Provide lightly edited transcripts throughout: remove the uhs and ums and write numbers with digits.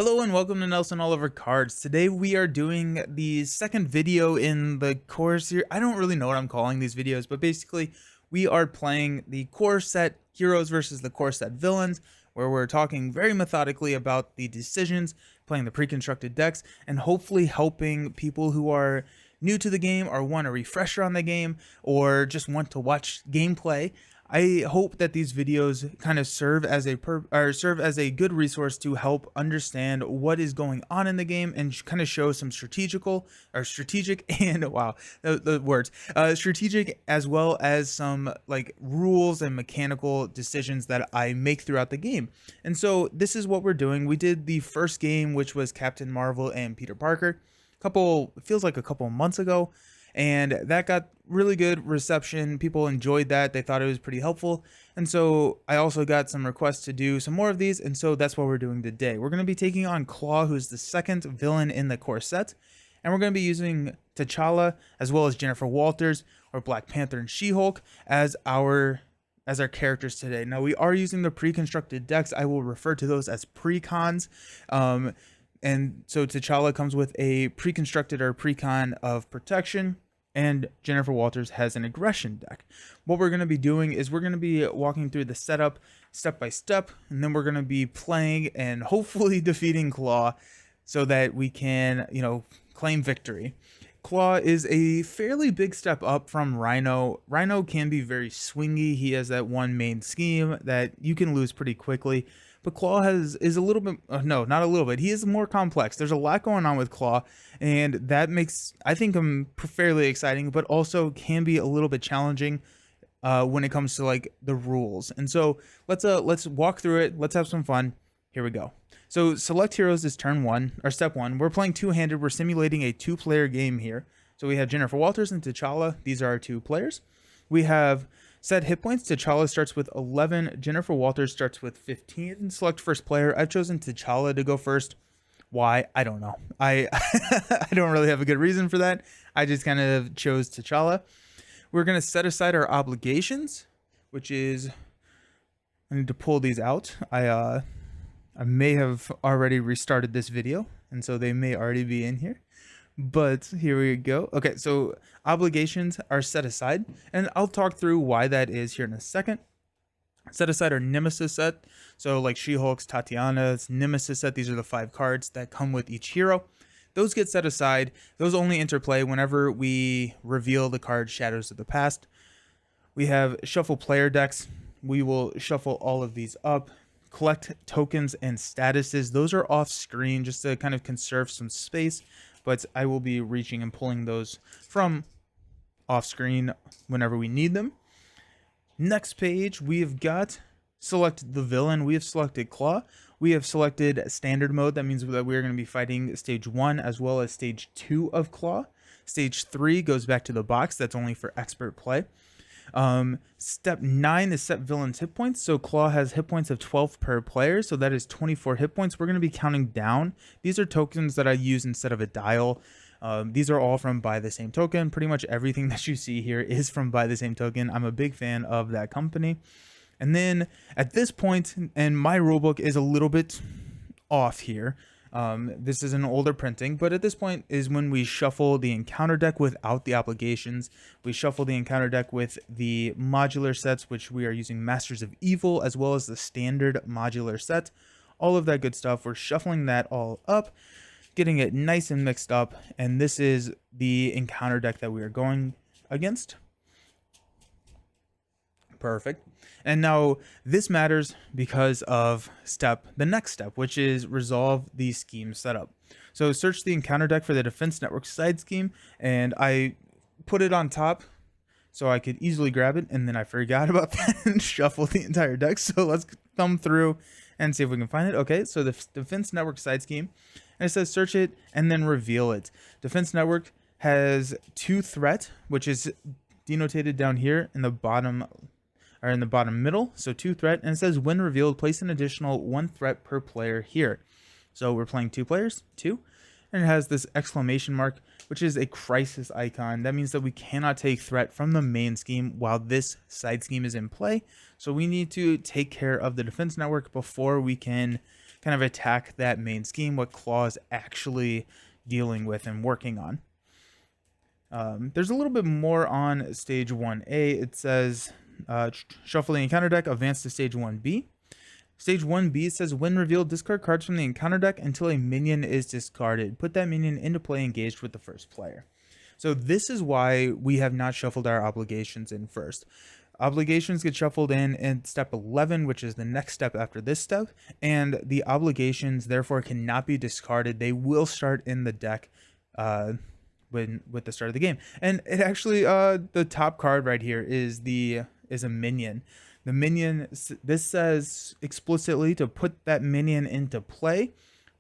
Hello and welcome to Nelson Oliver Cards. Today we are doing the second video in the core series. I don't really know what I'm calling these videos, but basically we are playing the core set heroes versus the core set villains, where we're talking very methodically about the decisions, playing the pre-constructed decks, and hopefully helping people who are new to the game or want a refresher on the game or just want to watch gameplay. I hope that these videos kind of serve as a good resource to help understand what is going on in the game and kind of show some strategic and wow, the words strategic, as well as some like rules and mechanical decisions that I make throughout the game. And so this is what we're doing. We did the first game, which was Captain Marvel and Peter Parker, feels like a couple months ago, and that got really good reception. People enjoyed that. They thought it was pretty helpful. And so I also got some requests to do some more of these, and so that's what we're doing today. We're going to be taking on Klaw, who's the second villain in the core set, and we're going to be using T'Challa as well as Jennifer Walters or Black Panther and She-Hulk as our characters today. Now, we are using the pre-constructed decks. I will refer to those as pre-cons. And so T'Challa comes with a pre-constructed or pre-con of protection, and Jennifer Walters has an aggression deck. What we're going to be doing is we're going to be walking through the setup step by step, and then we're going to be playing and hopefully defeating Klaw so that we can, claim victory. Klaw is a fairly big step up from Rhino. Rhino can be very swingy. He has that one main scheme that you can lose pretty quickly. But Klaw is a little bit, no, not a little bit. He is more complex. There's a lot going on with Klaw, and that makes, I think, him fairly exciting, but also can be a little bit challenging when it comes to like the rules. And so let's walk through it. Let's have some fun. Here we go. So select heroes is turn one, or step one. We're playing two-handed. We're simulating a two-player game here. So we have Jennifer Walters and T'Challa. These are our two players. We have set hit points. T'Challa starts with 11. Jennifer Walters starts with 15. Select first player. I've chosen T'Challa to go first. Why? I don't know. I don't really have a good reason for that. I just kind of chose T'Challa. We're going to set aside our obligations, which is, I need to pull these out. I may have already restarted this video, and so they may already be in here. But here we go. Okay, so obligations are set aside, and I'll talk through why that is here in a second. Set aside our Nemesis set. So like She-Hulk's, Tatiana's Nemesis set, these are the 5 cards that come with each hero. Those get set aside. Those only interplay whenever we reveal the card Shadows of the Past. We have shuffle player decks. We will shuffle all of these up. Collect tokens and statuses. Those are off screen just to kind of conserve some space, but I will be reaching and pulling those from off screen whenever we need them. Next page, we have got select the villain. We have selected Klaw. We have selected standard mode. That means that we're going to be fighting stage 1 as well as stage 2 of Klaw. Stage 3 goes back to the box. That's only for expert play. Step 9 is set villain's hit points. So Klaw has hit points of 12 per player, so that is 24 hit points. We're going to be counting down. These are tokens that I use instead of a dial. These are all from Buy the Same Token. Pretty much everything that you see here is from Buy the Same Token. I'm a big fan of that company. And then at this point, and my rulebook is a little bit off here. This is an older printing, but at this point is when we shuffle the encounter deck without the obligations. We shuffle the encounter deck with the modular sets, which we are using Masters of Evil, as well as the standard modular set. All of that good stuff. We're shuffling that all up, getting it nice and mixed up, and this is the encounter deck that we are going against. Perfect. And now this matters because of the next step, which is resolve the scheme setup. So search the encounter deck for the defense network side scheme, and I put it on top so I could easily grab it, and then I forgot about that and shuffle the entire deck. So let's thumb through and see if we can find it. Okay, so the defense network side scheme, and it says search it and then reveal it. Defense network has 2 threat, which is denotated down here in the bottom middle, so 2 threat, and it says when revealed, place an additional 1 threat per player here. So we're playing 2 players, 2, and it has this exclamation mark, which is a crisis icon. That means that we cannot take threat from the main scheme while this side scheme is in play. So we need to take care of the defense network before we can kind of attack that main scheme, what Klaw is actually dealing with and working on. There's a little bit more on stage 1A. It says shuffle the encounter deck, advance to stage 1B. Stage 1B says when revealed, discard cards from the encounter deck until a minion is discarded. Put that minion into play engaged with the first player. So this is why we have not shuffled our obligations in first. Obligations get shuffled in step 11, which is the next step after this step, and the obligations therefore cannot be discarded. They will start in the deck with the start of the game. And it actually the top card right here is a minion. The minion, this says explicitly to put that minion into play.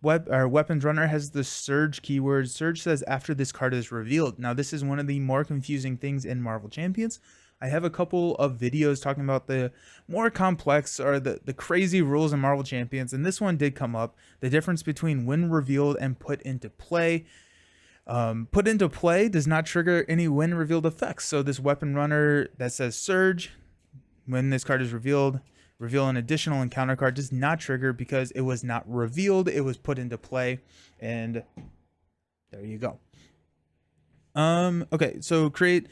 Weapons Runner has the Surge keyword. Surge says after this card is revealed. Now this is one of the more confusing things in Marvel Champions. I have a couple of videos talking about the more complex or the crazy rules in Marvel Champions, and this one did come up. The difference between when revealed and put into play. Put into play does not trigger any when revealed effects. So this Weapon Runner that says Surge, when this card is revealed, reveal an additional encounter card, does not trigger because it was not revealed. It was put into play, and there you go. Okay, so create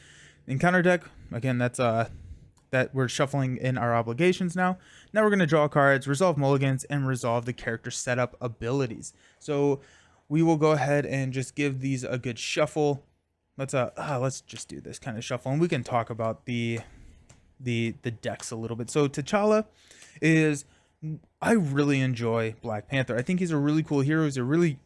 encounter deck. Again, that's that we're shuffling in our obligations now. Now we're going to draw cards, resolve mulligans, and resolve the character setup abilities. So we will go ahead and just give these a good shuffle. Let's just do this kind of shuffle, and we can talk about the decks a little bit. So T'Challa is, I really enjoy Black Panther. I think he's a really cool hero. He's a really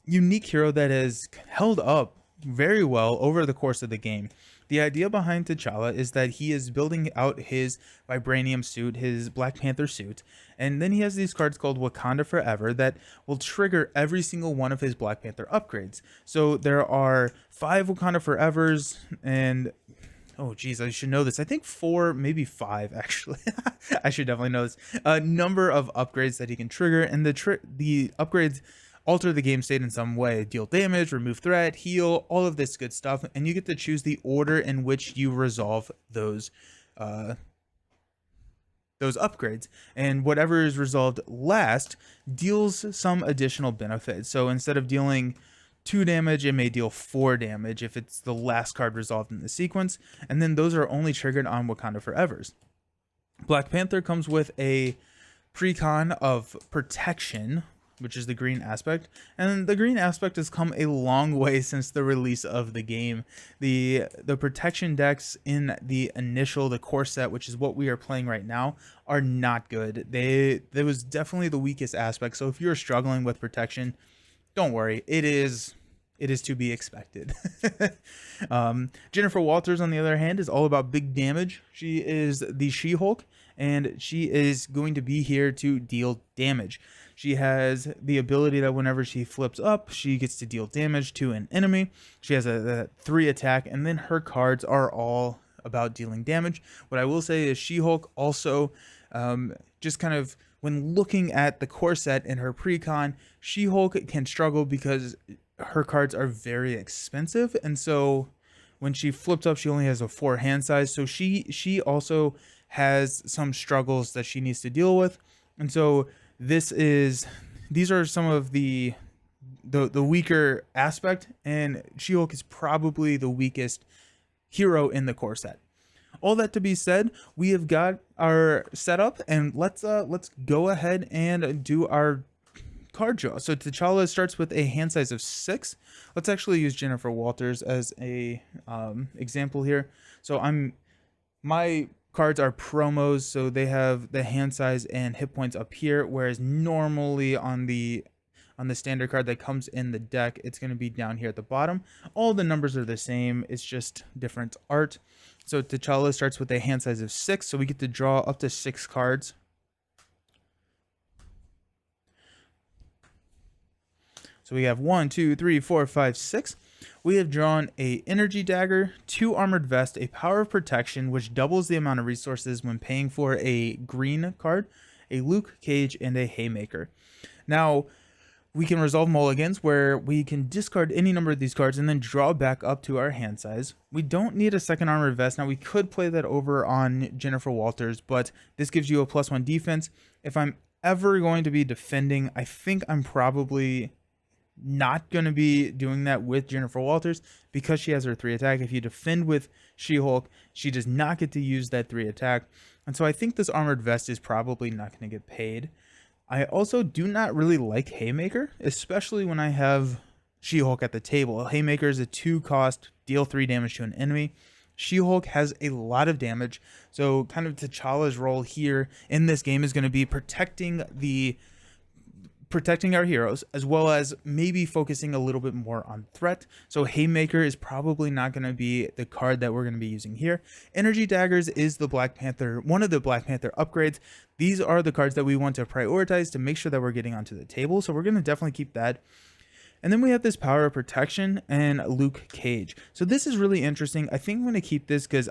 unique hero that has held up very well over the course of the game. The idea behind T'Challa is that he is building out his vibranium suit, his Black Panther suit, and then he has these cards called Wakanda Forever that will trigger every single one of his Black Panther upgrades. So there are 5 Wakanda Forevers, and oh geez, I should know this. I think 4, maybe 5 actually. I should definitely know this. A number of upgrades that he can trigger, and the upgrades alter the game state in some way. Deal damage, remove threat, heal, all of this good stuff, and you get to choose the order in which you resolve those upgrades, and whatever is resolved last deals some additional benefits. So instead of dealing 2 damage, it may deal 4 damage if it's the last card resolved in the sequence, and then those are only triggered on Wakanda Forevers. Black Panther comes with a precon of protection, which is the green aspect, and the green aspect has come a long way since the release of the game. The protection decks in the core set, which is what we are playing right now, are not good. That was definitely the weakest aspect. So if you're struggling with protection, don't worry, it is to be expected. Jennifer Walters, on the other hand, is all about big damage. She is the She-Hulk, and she is going to be here to deal damage. She has the ability that whenever she flips up, she gets to deal damage to an enemy. She has a 3 attack, and then her cards are all about dealing damage. What I will say is She-Hulk also, just kind of when looking at the core set in her precon, She-Hulk can struggle because her cards are very expensive, and so when she flips up, she only has a 4 hand size. So she also has some struggles that she needs to deal with, and so these are some of the weaker aspect, and She-Hulk is probably the weakest hero in the core set. All that to be said, we have got our setup, and let's go ahead and do our card draw. So T'Challa starts with a hand size of 6. Let's actually use Jennifer Walters as a example here. So my cards are promos, so they have the hand size and hit points up here, whereas normally on the standard card that comes in the deck, it's going to be down here at the bottom. All the numbers are the same, it's just different art. So T'Challa starts with a hand size of 6, so we get to draw up to 6 cards. So we have 1, 2, 3, 4, 5, 6. We have drawn a energy dagger, 2 armored vest, a power of protection, which doubles the amount of resources when paying for a green card, a Luke Cage, and a haymaker. Now, we can resolve mulligans where we can discard any number of these cards and then draw back up to our hand size. We don't need a second armored vest. Now, we could play that over on Jennifer Walters, but this gives you a +1 defense. If I'm ever going to be defending, I think I'm probably not going to be doing that with Jennifer Walters because she has her 3 attack. If you defend with She-Hulk, she does not get to use that 3 attack. And so I think this armored vest is probably not going to get paid. I also do not really like Haymaker, especially when I have She-Hulk at the table. Haymaker is a 2 cost, deal 3 damage to an enemy. She-Hulk has a lot of damage, so kind of T'Challa's role here in this game is going to be protecting our heroes, as well as maybe focusing a little bit more on threat. So Haymaker is probably not going to be the card that we're going to be using here. Energy Daggers is the Black Panther, one of the Black Panther upgrades. These are the cards that we want to prioritize to make sure that we're getting onto the table. So we're going to definitely keep that. And then we have this Power of Protection and Luke Cage. So this is really interesting. I think I'm going to keep this because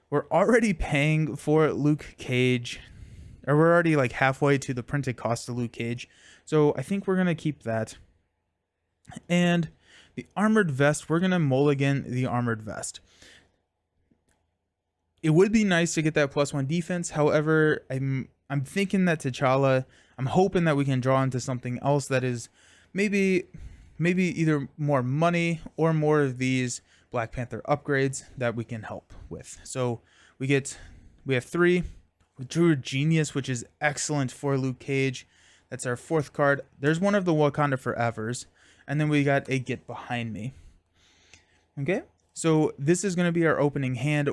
we're already paying for Luke Cage, or we're already like halfway to the printed cost of Luke Cage. So I think we're going to keep that. And the Armored Vest, we're going to mulligan the Armored Vest. It would be nice to get that +1 defense. However, I'm thinking that T'Challa, I'm hoping that we can draw into something else that is maybe either more money or more of these Black Panther upgrades that we can help with. So we have 3. We drew a Genius, which is excellent for Luke Cage. That's our 4th card. There's one of the Wakanda Forevers. And then we got a Get Behind Me. Okay, so this is going to be our opening hand.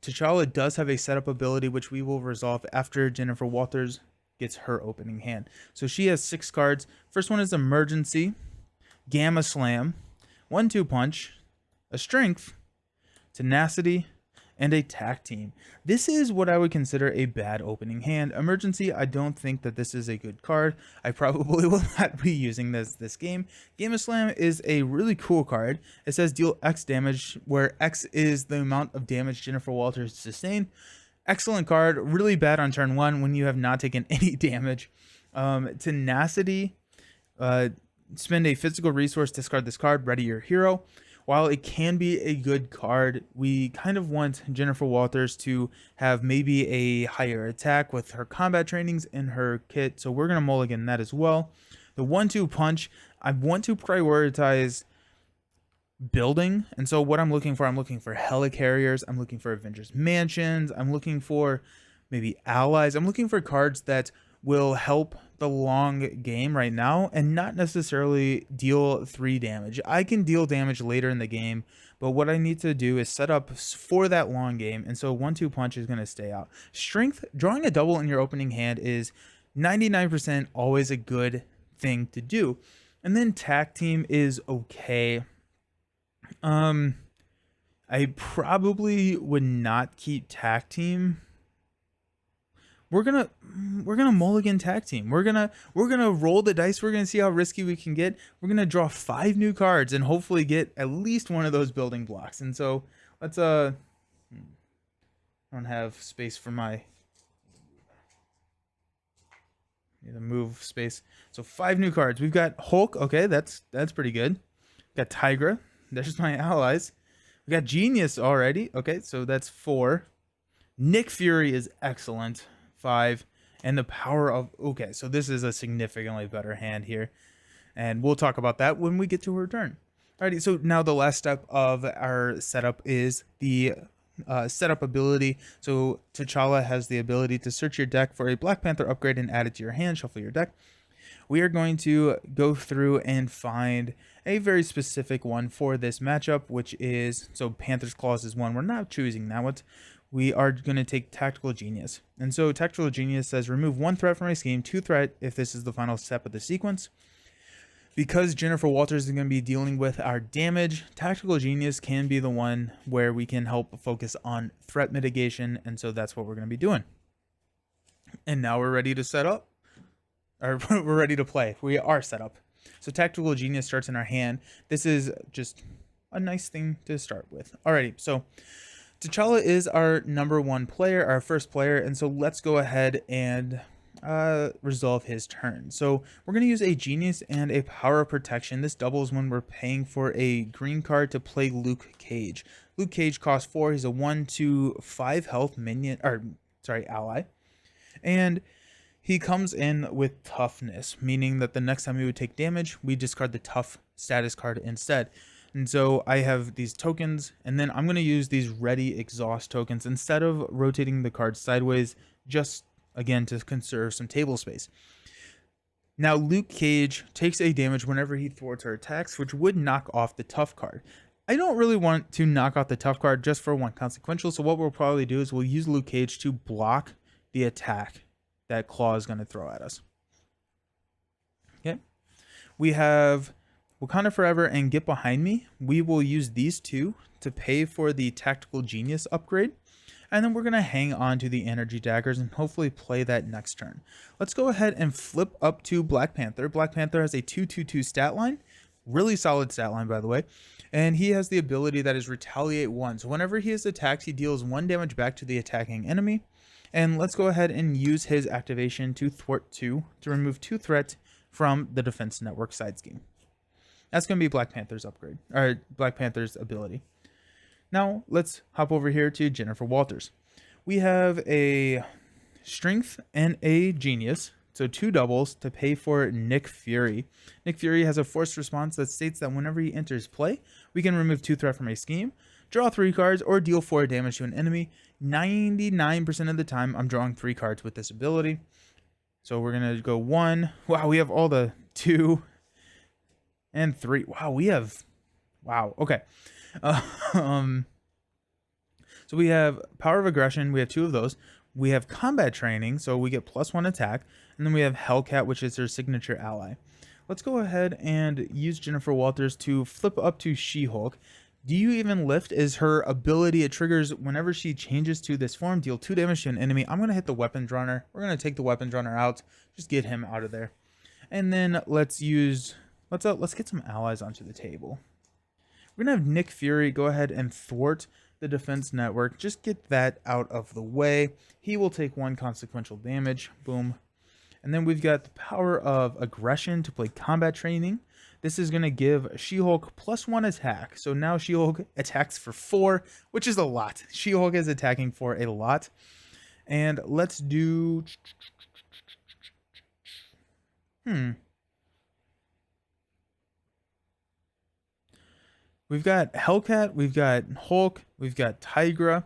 T'Challa does have a setup ability, which we will resolve after Jennifer Walters gets her opening hand. So she has 6 cards. First one is Emergency, Gamma Slam, 1-2 Punch, a Strength, Tenacity, and a Tack Team. This is what I would consider a bad opening hand. Emergency, I don't think that this is a good card. I probably will not be using this game. Gamma Slam is a really cool card. It says deal X damage, where X is the amount of damage Jennifer Walters sustained. Excellent card. Really bad on turn 1 when you have not taken any damage. Tenacity, spend a physical resource, discard this card, ready your hero. While it can be a good card, we kind of want Jennifer Walters to have maybe a higher attack with her combat trainings in her kit, so we're going to mulligan that as well. The 1-2 Punch, I want to prioritize building, and so what I'm looking for helicarriers, I'm looking for Avengers Mansions, I'm looking for maybe allies, I'm looking for cards that will help the long game right now and not necessarily deal 3 damage. I can deal damage later in the game, but what I need to do is set up for that long game, and so 1-2 Punch is going to stay out. Strength, drawing a double in your opening hand is 99% always a good thing to do. And then Tack Team is okay. I probably would not keep Tack Team. We're gonna mulligan Tack Team. We're gonna roll the dice. We're gonna see how risky we can get. We're gonna draw 5 new cards and hopefully get at least one of those building blocks. And so let's I don't have space for my need to move space. So 5 new cards. We've got Hulk. Okay, that's pretty good. Got Tigra. There's my allies. We got Genius already. Okay, so that's 4. Nick Fury is excellent. 5. And the power of... Okay, so this is a significantly better hand here. And we'll talk about that when we get to her turn. Alrighty, so now the last step of our setup is the setup ability. So T'Challa has the ability to search your deck for a Black Panther upgrade and add it to your hand, shuffle your deck. We are going to go through and find a very specific one for this matchup, which is, so Panther's Claws is one. We're not choosing that one. We are going to take Tactical Genius. And so Tactical Genius says remove 1 threat from a scheme, 2 threat if this is the final step of the sequence. Because Jennifer Walters is going to be dealing with our damage, Tactical Genius can be the one where we can help focus on threat mitigation, and so that's what we're going to be doing. And now we're ready to set up. Or we're ready to play. We are set up. So Tactical Genius starts in our hand. This is just a nice thing to start with. Alrighty, so T'Challa is our #1 player, our first player, and so let's go ahead and resolve his turn. So we're going to use a Genius and a Power of Protection. This doubles when we're paying for a green card to play Luke Cage. Luke Cage costs 4. He's a 1-5 health minion, or sorry, ally. And He comes in with toughness, meaning that the next time we would take damage, we discard the tough status card instead. And so I have these tokens, and then I'm going to use these ready exhaust tokens instead of rotating the card sideways, just again to conserve some table space. Now Luke Cage takes a damage whenever he thwarts our attacks, which would knock off the tough card. I don't really want to knock off the tough card just for one consequential, so what we'll probably do is we'll use Luke Cage to block the attack that Klaw is going to throw at us. Okay. We have Wakanda Forever and Get Behind Me. We will use these two to pay for the Tactical Genius upgrade. And then we're going to hang on to the energy daggers and hopefully play that next turn. Let's go ahead and flip up to Black Panther. Black Panther has a 2/2/2 stat line. Really solid stat line, by the way. And he has the ability that is Retaliate 1. So whenever he is attacked, he deals 1 damage back to the attacking enemy. And let's go ahead and use his activation to thwart 2 to remove 2 threats from the Defense Network side scheme. That's going to be Black Panther's upgrade, or Black Panther's ability. Now let's hop over here to Jennifer Walters. We have a Strength and a Genius, so 2 doubles to pay for Nick Fury. Nick Fury has a forced response that states that whenever he enters play, we can remove 2 threat from a scheme, draw 3 cards, or deal 4 damage to an enemy. 99% of the time, I'm drawing 3 cards with this ability. So we're going to go 1. Wow, we have all the 2 and 3. Wow, we have... Wow, okay. So we have Power of Aggression. We have 2 of those. We have Combat Training, so we get +1 attack. And then we have Hellcat, which is their signature ally. Let's go ahead and use Jennifer Walters to flip up to She-Hulk. Do You Even Lift is her ability. It triggers whenever she changes to this form, deal 2 damage to an enemy. I'm going to hit the Weapons Runner. We're going to take the Weapons Runner out. Just get him out of there. And then let's get some allies onto the table. We're going to have Nick Fury go ahead and thwart the Defense Network. Just get that out of the way. He will take 1 consequential damage. Boom. And then we've got the Power of Aggression to play Combat Training. This is going to give She-Hulk +1 attack. So now She-Hulk attacks for 4, which is a lot. She-Hulk is attacking for a lot. And let's do... We've got Hellcat, we've got Hulk, we've got Tigra.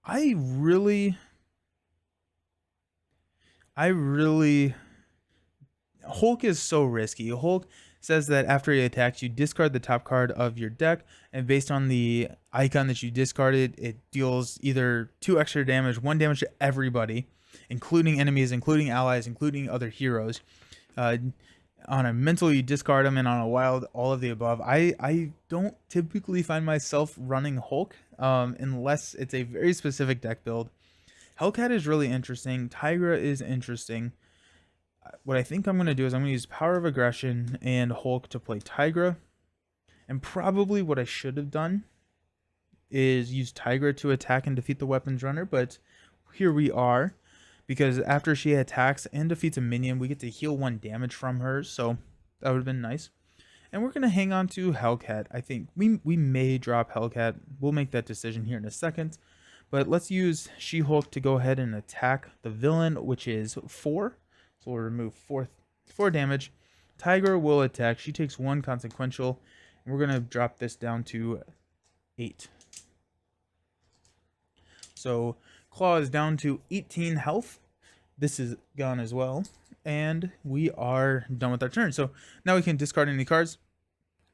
I really... Hulk is so risky. Hulk says that after he attacks, you discard the top card of your deck, and based on the icon that you discarded, it deals either 2 extra damage, 1 damage to everybody, including enemies, including allies, including other heroes. On a mental, you discard them, and on a wild, all of the above. I don't typically find myself running Hulk unless it's a very specific deck build. Hellcat is really interesting. Tigra is interesting. What I think I'm going to do is I'm going to use Power of Aggression and Hulk to play Tigra. And probably what I should have done is use Tigra to attack and defeat the Weapons Runner. But here we are. Because after she attacks and defeats a minion, we get to heal 1 damage from her. So that would have been nice. And we're going to hang on to Hellcat. I think we may drop Hellcat. We'll make that decision here in a second. But let's use She-Hulk to go ahead and attack the villain, which is 4. So we'll remove 4 damage. Tigra will attack. She takes 1 consequential. And we're going to drop this down to 8. So Klaw is down to 18 health. This is gone as well. And we are done with our turn. So now we can discard any cards.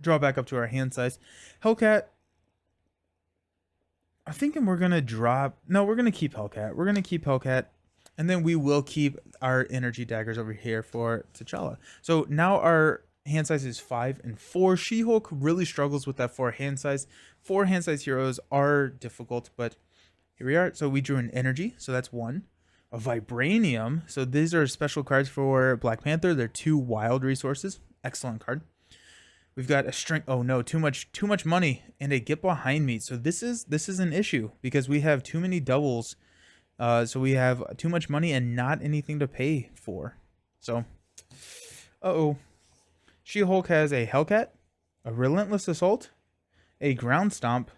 Draw back up to our hand size. Hellcat. I'm thinking we're going to drop... No, we're going to keep Hellcat. We're going to keep Hellcat. And then we will keep our energy daggers over here for T'Challa. So now our hand size is 5 and 4. She-Hulk really struggles with that 4 hand size. 4 hand size heroes are difficult, but here we are. So we drew an energy. So that's 1. A Vibranium. So these are special cards for Black Panther. They're 2 wild resources. Excellent card. We've got a string. Oh no, too much money and a Get Behind Me. So this is an issue because we have too many doubles. So we have too much money and not anything to pay for. So, She-Hulk has a Hellcat, a Relentless Assault, a Ground Stomp,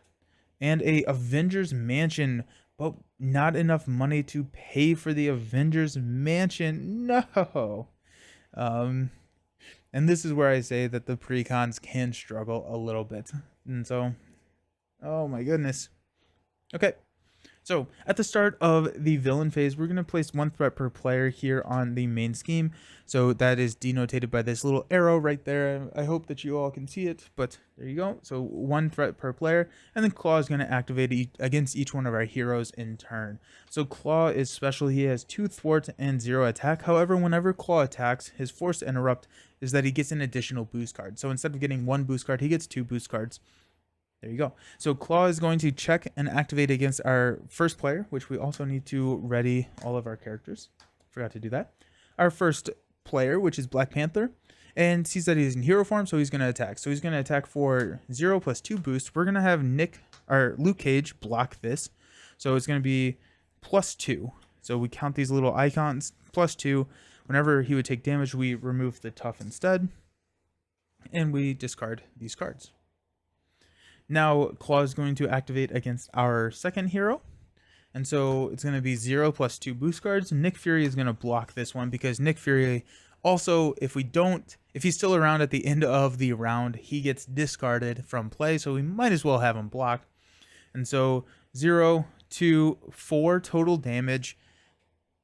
and a Avengers Mansion but not enough money to pay for the Avengers Mansion. No. Um, and this is where I say that the precons can struggle a little bit. And so, oh my goodness. Okay. So at the start of the villain phase, we're going to place 1 threat per player here on the main scheme. So that is denoted by this little arrow right there. I hope that you all can see it, but there you go. So 1 threat per player, and then Klaw is going to activate against each one of our heroes in turn. So Klaw is special. He has 2 thwart and 0 attack. However, whenever Klaw attacks, his force interrupt is that he gets an additional boost card. So instead of getting 1 boost card, he gets 2 boost cards. There you go. So Klaw is going to check and activate against our first player, which we also need to ready all of our characters. Forgot to do that. Our first player, which is Black Panther, and sees that he's in hero form, so he's going to attack. So he's going to attack for 0 plus 2 boost. We're going to have Luke Cage block this. So it's going to be plus 2. So we count these little icons, plus 2. Whenever he would take damage, we remove the tough instead, and we discard these cards. Now, Klaw is going to activate against our second hero. And so it's going to be 0 plus 2 boost cards. Nick Fury is going to block this one because Nick Fury also, if he's still around at the end of the round, he gets discarded from play. So we might as well have him blocked. And so 0, 2, 4 total damage.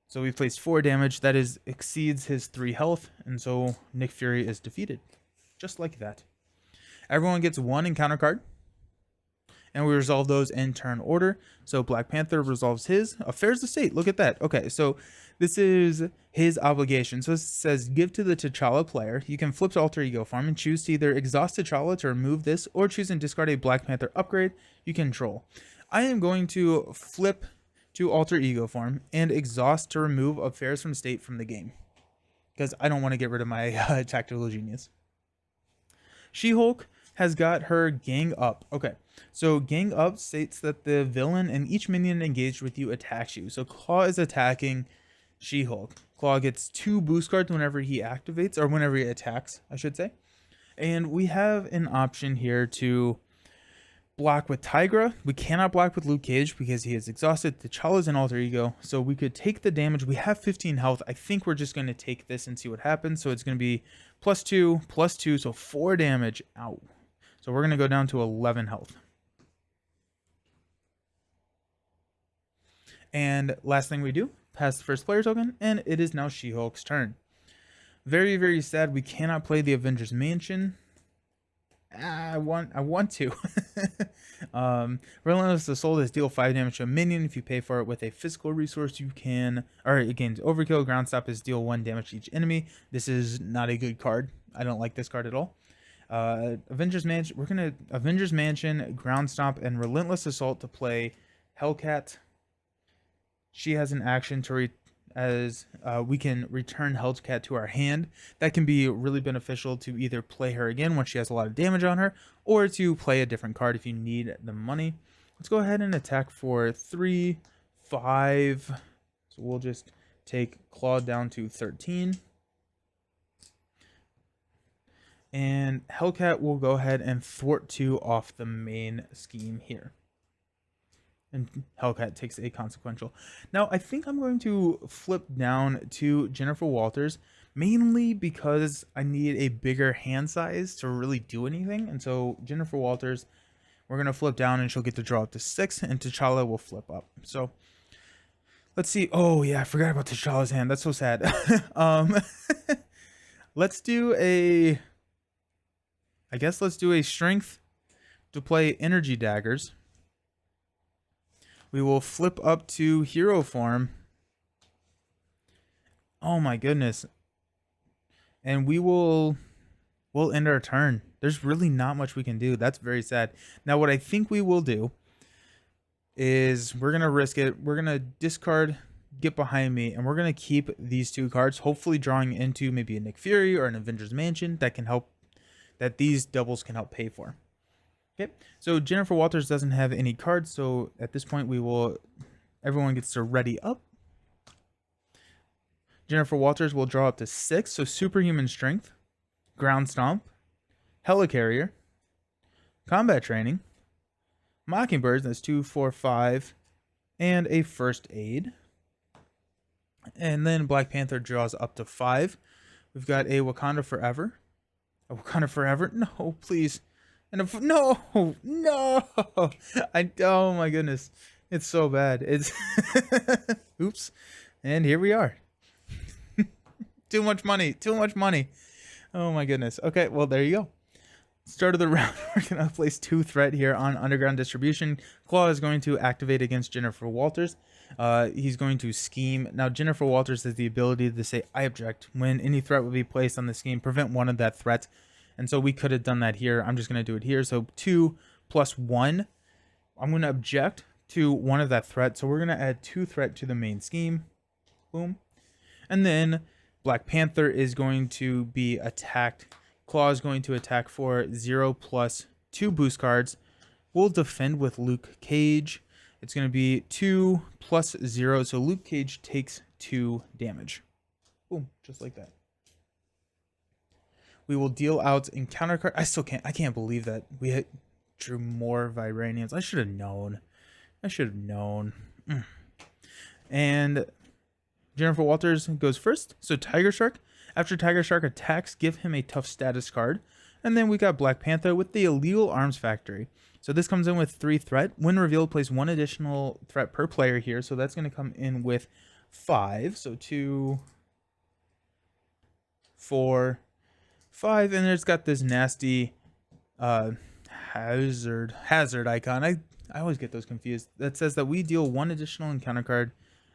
So we placed 4 damage. That exceeds his 3 health. And so Nick Fury is defeated. Just like that. Everyone gets 1 encounter card. And we resolve those in turn order. So Black Panther resolves his affairs of state. Look at that. Okay, so this is his obligation. So it says give to the T'Challa player. You can flip to alter ego form and choose to either exhaust T'Challa to remove this, or choose and discard a Black Panther upgrade you control. I am going to flip to alter ego form and exhaust to remove affairs from state from the game, because I don't want to get rid of my tactical genius. She-Hulk has got her gang up. Okay, so gang up states that the villain and each minion engaged with you attacks you. So Klaw is attacking She-Hulk. Klaw gets 2 boost cards whenever he activates, or whenever he attacks, I should say. And we have an option here to block with Tigra. We cannot block with Luke Cage because he is exhausted. T'Challa's an alter ego, so we could take the damage. We have 15 health. I think we're just going to take this and see what happens. So it's going to be plus 2, so 4 damage out. So we're going to go down to 11 health. And last thing we do, pass the first player token, and it is now She-Hulk's turn. Very, very sad we cannot play the Avengers Mansion. I want to. Relentless Assault is deal 5 damage to a minion. If you pay for it with a physical resource, you can, or it gains overkill. Ground Stop is deal 1 damage to each enemy. This is not a good card. I don't like this card at all. Avengers Mansion, we're gonna Avengers Mansion, Ground Stomp, and Relentless Assault to play Hellcat. She has an action to we can return Hellcat to our hand. That can be really beneficial to either play her again once she has a lot of damage on her, or to play a different card if you need the money. Let's go ahead and attack for 3, 5. So we'll just take Klaw down to 13. And Hellcat will go ahead and thwart 2 off the main scheme here. And Hellcat takes a consequential. Now, I think I'm going to flip down to Jennifer Walters, mainly because I need a bigger hand size to really do anything. And so Jennifer Walters, we're going to flip down and she'll get to draw up to 6, and T'Challa will flip up. So let's see. Oh, yeah, I forgot about T'Challa's hand. That's so sad. Let's do a... I guess let's do a strength to play energy daggers. We will flip up to hero form. Oh my goodness. And we'll end our turn. There's really not much we can do. That's very sad. Now what I think we will do is we're going to risk it. We're going to discard Get Behind Me, and we're going to keep these 2 cards, hopefully drawing into maybe a Nick Fury or an Avengers Mansion that can help, that these doubles can help pay for. Okay, so Jennifer Walters doesn't have any cards, so at this point everyone gets to ready up. Jennifer Walters will draw up to 6, so Superhuman Strength, Ground Stomp, Helicarrier, Combat Training, Mockingbirds, that's 2, 4, 5, and a first aid. And then Black Panther draws up to 5. We've got a Wakanda Forever. A Wakanda Forever? No, please. And no, no. Oh my goodness. It's so bad. It's oops. And here we are. Too much money. Too much money. Oh my goodness. Okay, well there you go. Start of the round, we're going to place 2 threat here on Underground Distribution. Klaw is going to activate against Jennifer Walters. He's going to scheme. Now, Jennifer Walters has the ability to say, I object. When any threat would be placed on the scheme, prevent one of that threat. And so we could have done that here. I'm just going to do it here. So 2 plus 1. I'm going to object to one of that threat. So we're going to add 2 threat to the main scheme. Boom. And then Black Panther is going to be attacked. Klaw is going to attack for 0 plus 2 boost cards. We'll defend with Luke Cage. It's going to be 2 plus 0. So Luke Cage takes 2 damage. Boom, just like that. We will deal out encounter card. I can't believe that we drew more Vibraniums. I should have known. And Jennifer Walters goes first. So Tiger Shark. After Tiger Shark attacks, give him a tough status card. And then we got Black Panther with the Illegal Arms Factory. So this comes in with 3 threat. When revealed, place 1 additional threat per player here. So that's going to come in with 5. So 2, 4, 5. And it's got this nasty hazard icon. I always get those confused. That says that we deal 1 additional encounter card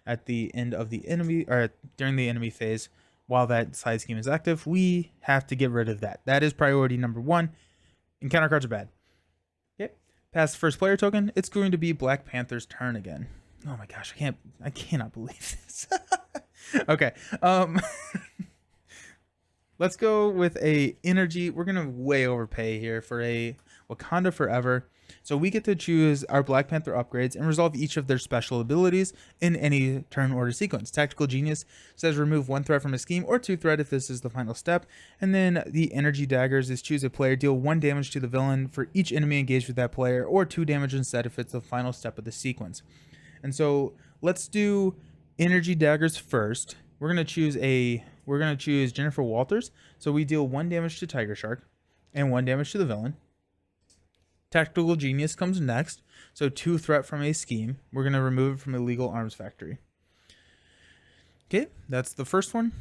at the end of the enemy, or during the enemy phase. While that side scheme is active, we have to get rid of that. That is priority number 1. Encounter cards are bad. Okay. Past the first player token, it's going to be Black Panther's turn again. Oh my gosh, I cannot believe this. Okay. Let's go with a energy. We're gonna way overpay here for a Wakanda Forever. So we get to choose our Black Panther upgrades and resolve each of their special abilities in any turn order sequence. Tactical Genius says remove 1 threat from a scheme or 2 threat if this is the final step. And then the Energy Daggers is choose a player, deal 1 damage to the villain for each enemy engaged with that player, or 2 damage instead if it's the final step of the sequence. And so let's do Energy Daggers first. We're gonna choose Jennifer Walters. So we deal 1 damage to Tiger Shark and 1 damage to the villain. Tactical Genius comes next. So 2 threat from a scheme. We're going to remove it from Illegal Arms Factory. Okay, that's the first one.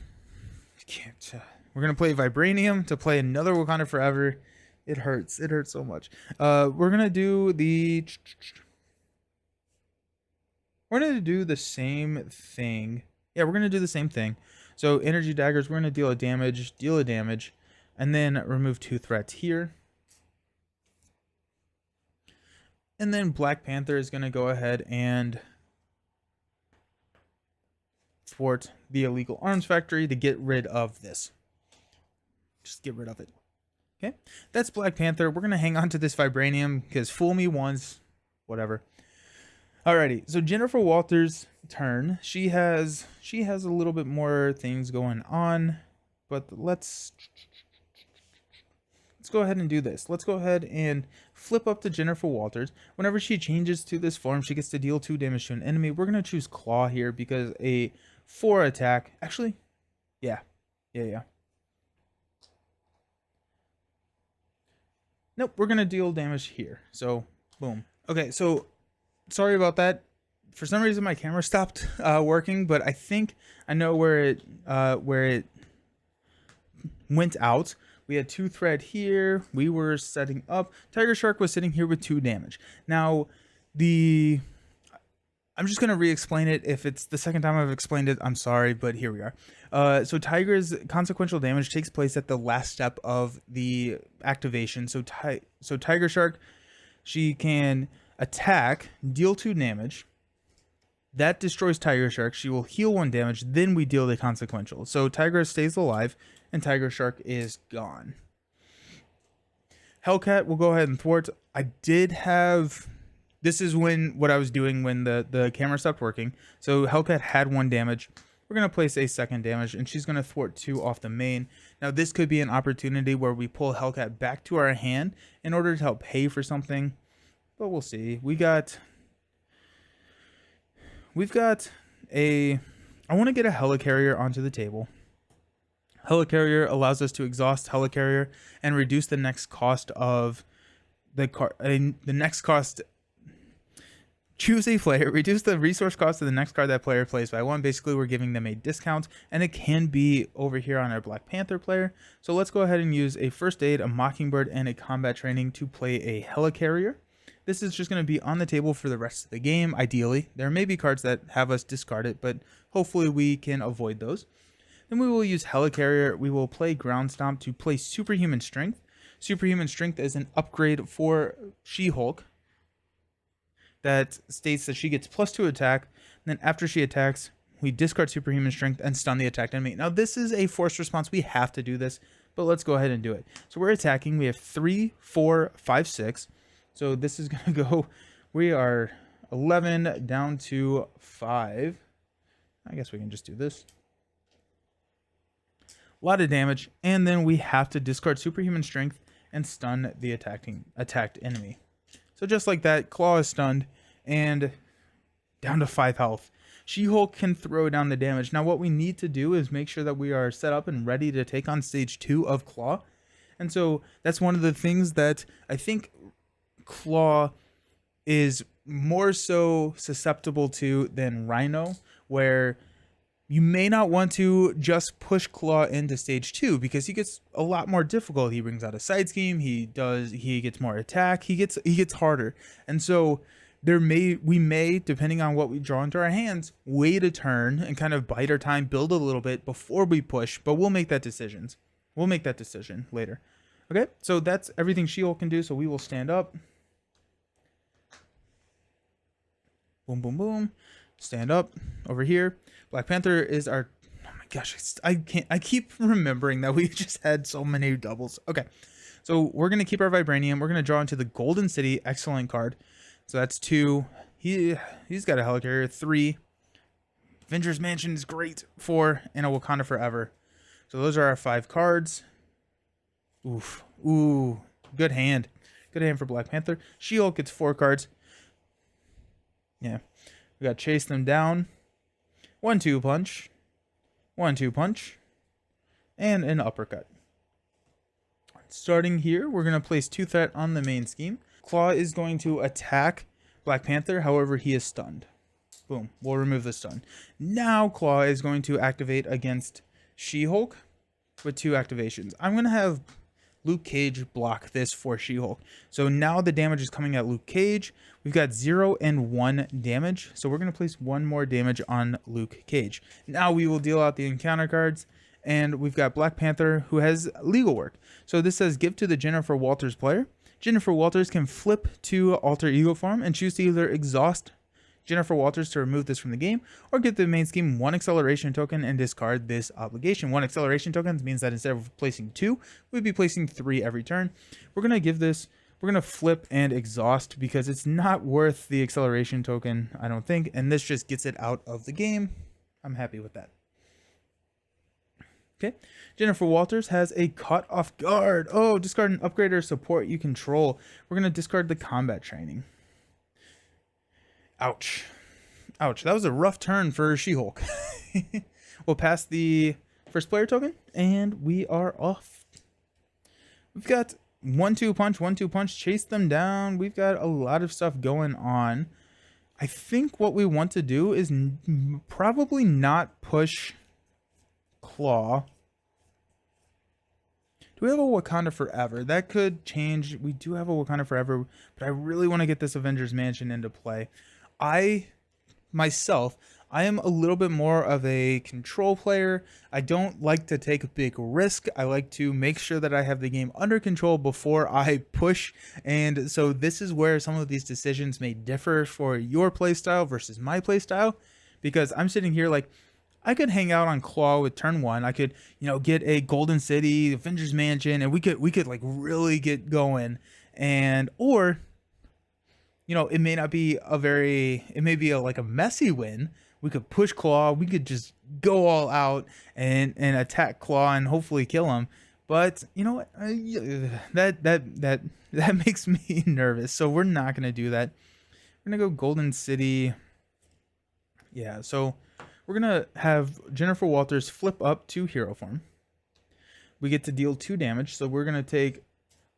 We're going to play Vibranium to play another Wakanda Forever. It hurts. It hurts so much. We're going to do the... We're going to do the same thing. Yeah, we're going to do the same thing. So Energy Daggers, we're going to deal a damage, and then remove 2 threats here. And then Black Panther is going to go ahead and thwart the Illegal Arms Factory to get rid of this. Just get rid of it. Okay, that's Black Panther. We're going to hang on to this Vibranium because fool me once, whatever. Alrighty, so Jennifer Walters' turn. She has a little bit more things going on, but let's go ahead and do this. Let's go ahead and flip up to Jennifer Walters. Whenever she changes to this form, she gets to deal 2 damage to an enemy. We're going to choose Klaw here because a 4 attack. Actually, yeah. Nope, we're going to deal damage here. So, boom. Okay, so sorry about that. For some reason, my camera stopped working, but I think I know where it went out. We had 2 threat here. We were setting up. Tiger Shark was sitting here with 2 damage. Now, I'm just going to re-explain it. If it's the second time I've explained it, I'm sorry, but here we are. So Tiger's consequential damage takes place at the last step of the activation. So Tiger Shark, she can attack, deal 2 damage. That destroys Tiger Shark. She will heal 1 damage. Then we deal the consequential. So Tiger stays alive, and Tiger Shark is gone. Hellcat will go ahead and thwart. I did have... This is what I was doing when the camera stopped working. So Hellcat had 1 damage. We're going to place a 2nd damage, and she's going to thwart 2 off the main. Now, this could be an opportunity where we pull Hellcat back to our hand in order to help pay for something. But we'll see. We got... we've got a, I want to get a helicarrier onto the table. Helicarrier allows us to exhaust helicarrier and reduce the next cost of the next cost. Choose a player, reduce the resource cost of the next card that player plays by 1. Basically, we're giving them a discount, and it can be over here on our Black Panther player. So let's go ahead and use a First Aid, a Mockingbird, and a Combat Training to play a Helicarrier. This is just going to be on the table for the rest of the game, ideally. There may be cards that have us discard it, but hopefully we can avoid those. Then we will use Helicarrier. We will play Ground Stomp to play Superhuman Strength. Superhuman Strength is an upgrade for She-Hulk that states that she gets +2 attack. And then after she attacks, we discard Superhuman Strength and stun the attacked enemy. Now this is a forced response. We have to do this, but let's go ahead and do it. So we're attacking. We have 3, 4, 5, 6. So this is going to go, we are 11 down to 5. I guess we can just do this. A lot of damage. And then we have to discard Superhuman Strength and stun the attacked enemy. So just like that, Klaw is stunned and down to 5 health. She-Hulk can throw down the damage. Now what we need to do is make sure that we are set up and ready to take on stage 2 of Klaw. And so that's one of the things that I think Klaw is more so susceptible to than Rhino, where you may not want to just push Klaw into stage 2 because he gets a lot more difficult. He brings out a side scheme. He gets more attack. He gets harder. And so we may, depending on what we draw into our hands, wait a turn and kind of bide our time, build a little bit before we push, but we'll make that decision. We'll make that decision later. Okay, so that's everything She-Hulk can do. So we will stand up. Boom, boom, boom. Stand up over here. Black Panther is our, oh my gosh, I keep remembering that we just had so many doubles. Okay, so we're going to keep our Vibranium. We're going to draw into the Golden City. Excellent card. So that's 2. He's got a Helicarrier. 3. Avengers Mansion is great. 4. And a Wakanda Forever. So those are our 5 cards. Oof. Ooh. Good hand. Good hand for Black Panther. She-Hulk gets 4 cards. Yeah. We got Chase Them Down. 1-2 punch. 1-2 punch. And an uppercut. Starting here, we're going to place 2 threat on the main scheme. Klaw is going to attack Black Panther, however he is stunned. Boom, we'll remove the stun. Now Klaw is going to activate against She-Hulk with 2 activations. I'm going to have Luke Cage block this for She-Hulk. So now the damage is coming at Luke Cage. We've got 0 and 1 damage. So we're going to place 1 more damage on Luke Cage. Now we will deal out the encounter cards. And we've got Black Panther who has legal work. So this says give to the Jennifer Walters player. Jennifer Walters can flip to alter ego form and choose to either exhaust Jennifer Walters to remove this from the game, or get the main scheme 1 acceleration token and discard this obligation. 1 acceleration token means that instead of placing 2, we'd be placing 3 every turn. We're going to give this, we're going to flip and exhaust because it's not worth the acceleration token, I don't think, and this just gets it out of the game. I'm happy with that. Okay, Jennifer Walters has a Caught Off Guard. Oh, discard an upgrade or support you control. We're going to discard the Combat Training. Ouch. Ouch, that was a rough turn for She-Hulk. We'll pass the first player token, and we are off. We've got 1-2 punch, 1-2 punch, chase them down. We've got a lot of stuff going on. I think what we want to do is probably not push Klaw. Do we have a Wakanda Forever? That could change. We do have a Wakanda Forever, but I really want to get this Avengers Mansion into play. Myself, I am a little bit more of a control player. I don't like to take a big risk. I like to make sure that I have the game under control before I push. And so this is where some of these decisions may differ for your playstyle versus my playstyle, because I'm sitting here like, I could hang out on Klaw with turn 1. I could, get a Golden City, Avengers Mansion, and we could like really get going. Or it may not be it may be like a messy win. We could push Klaw. We could just go all out and attack Klaw and hopefully kill him. But you know what? That makes me nervous. So we're not gonna do that. We're gonna go Golden City. Yeah, so we're going to have Jennifer Walters flip up to hero form. We get to deal 2 damage, so we're going to take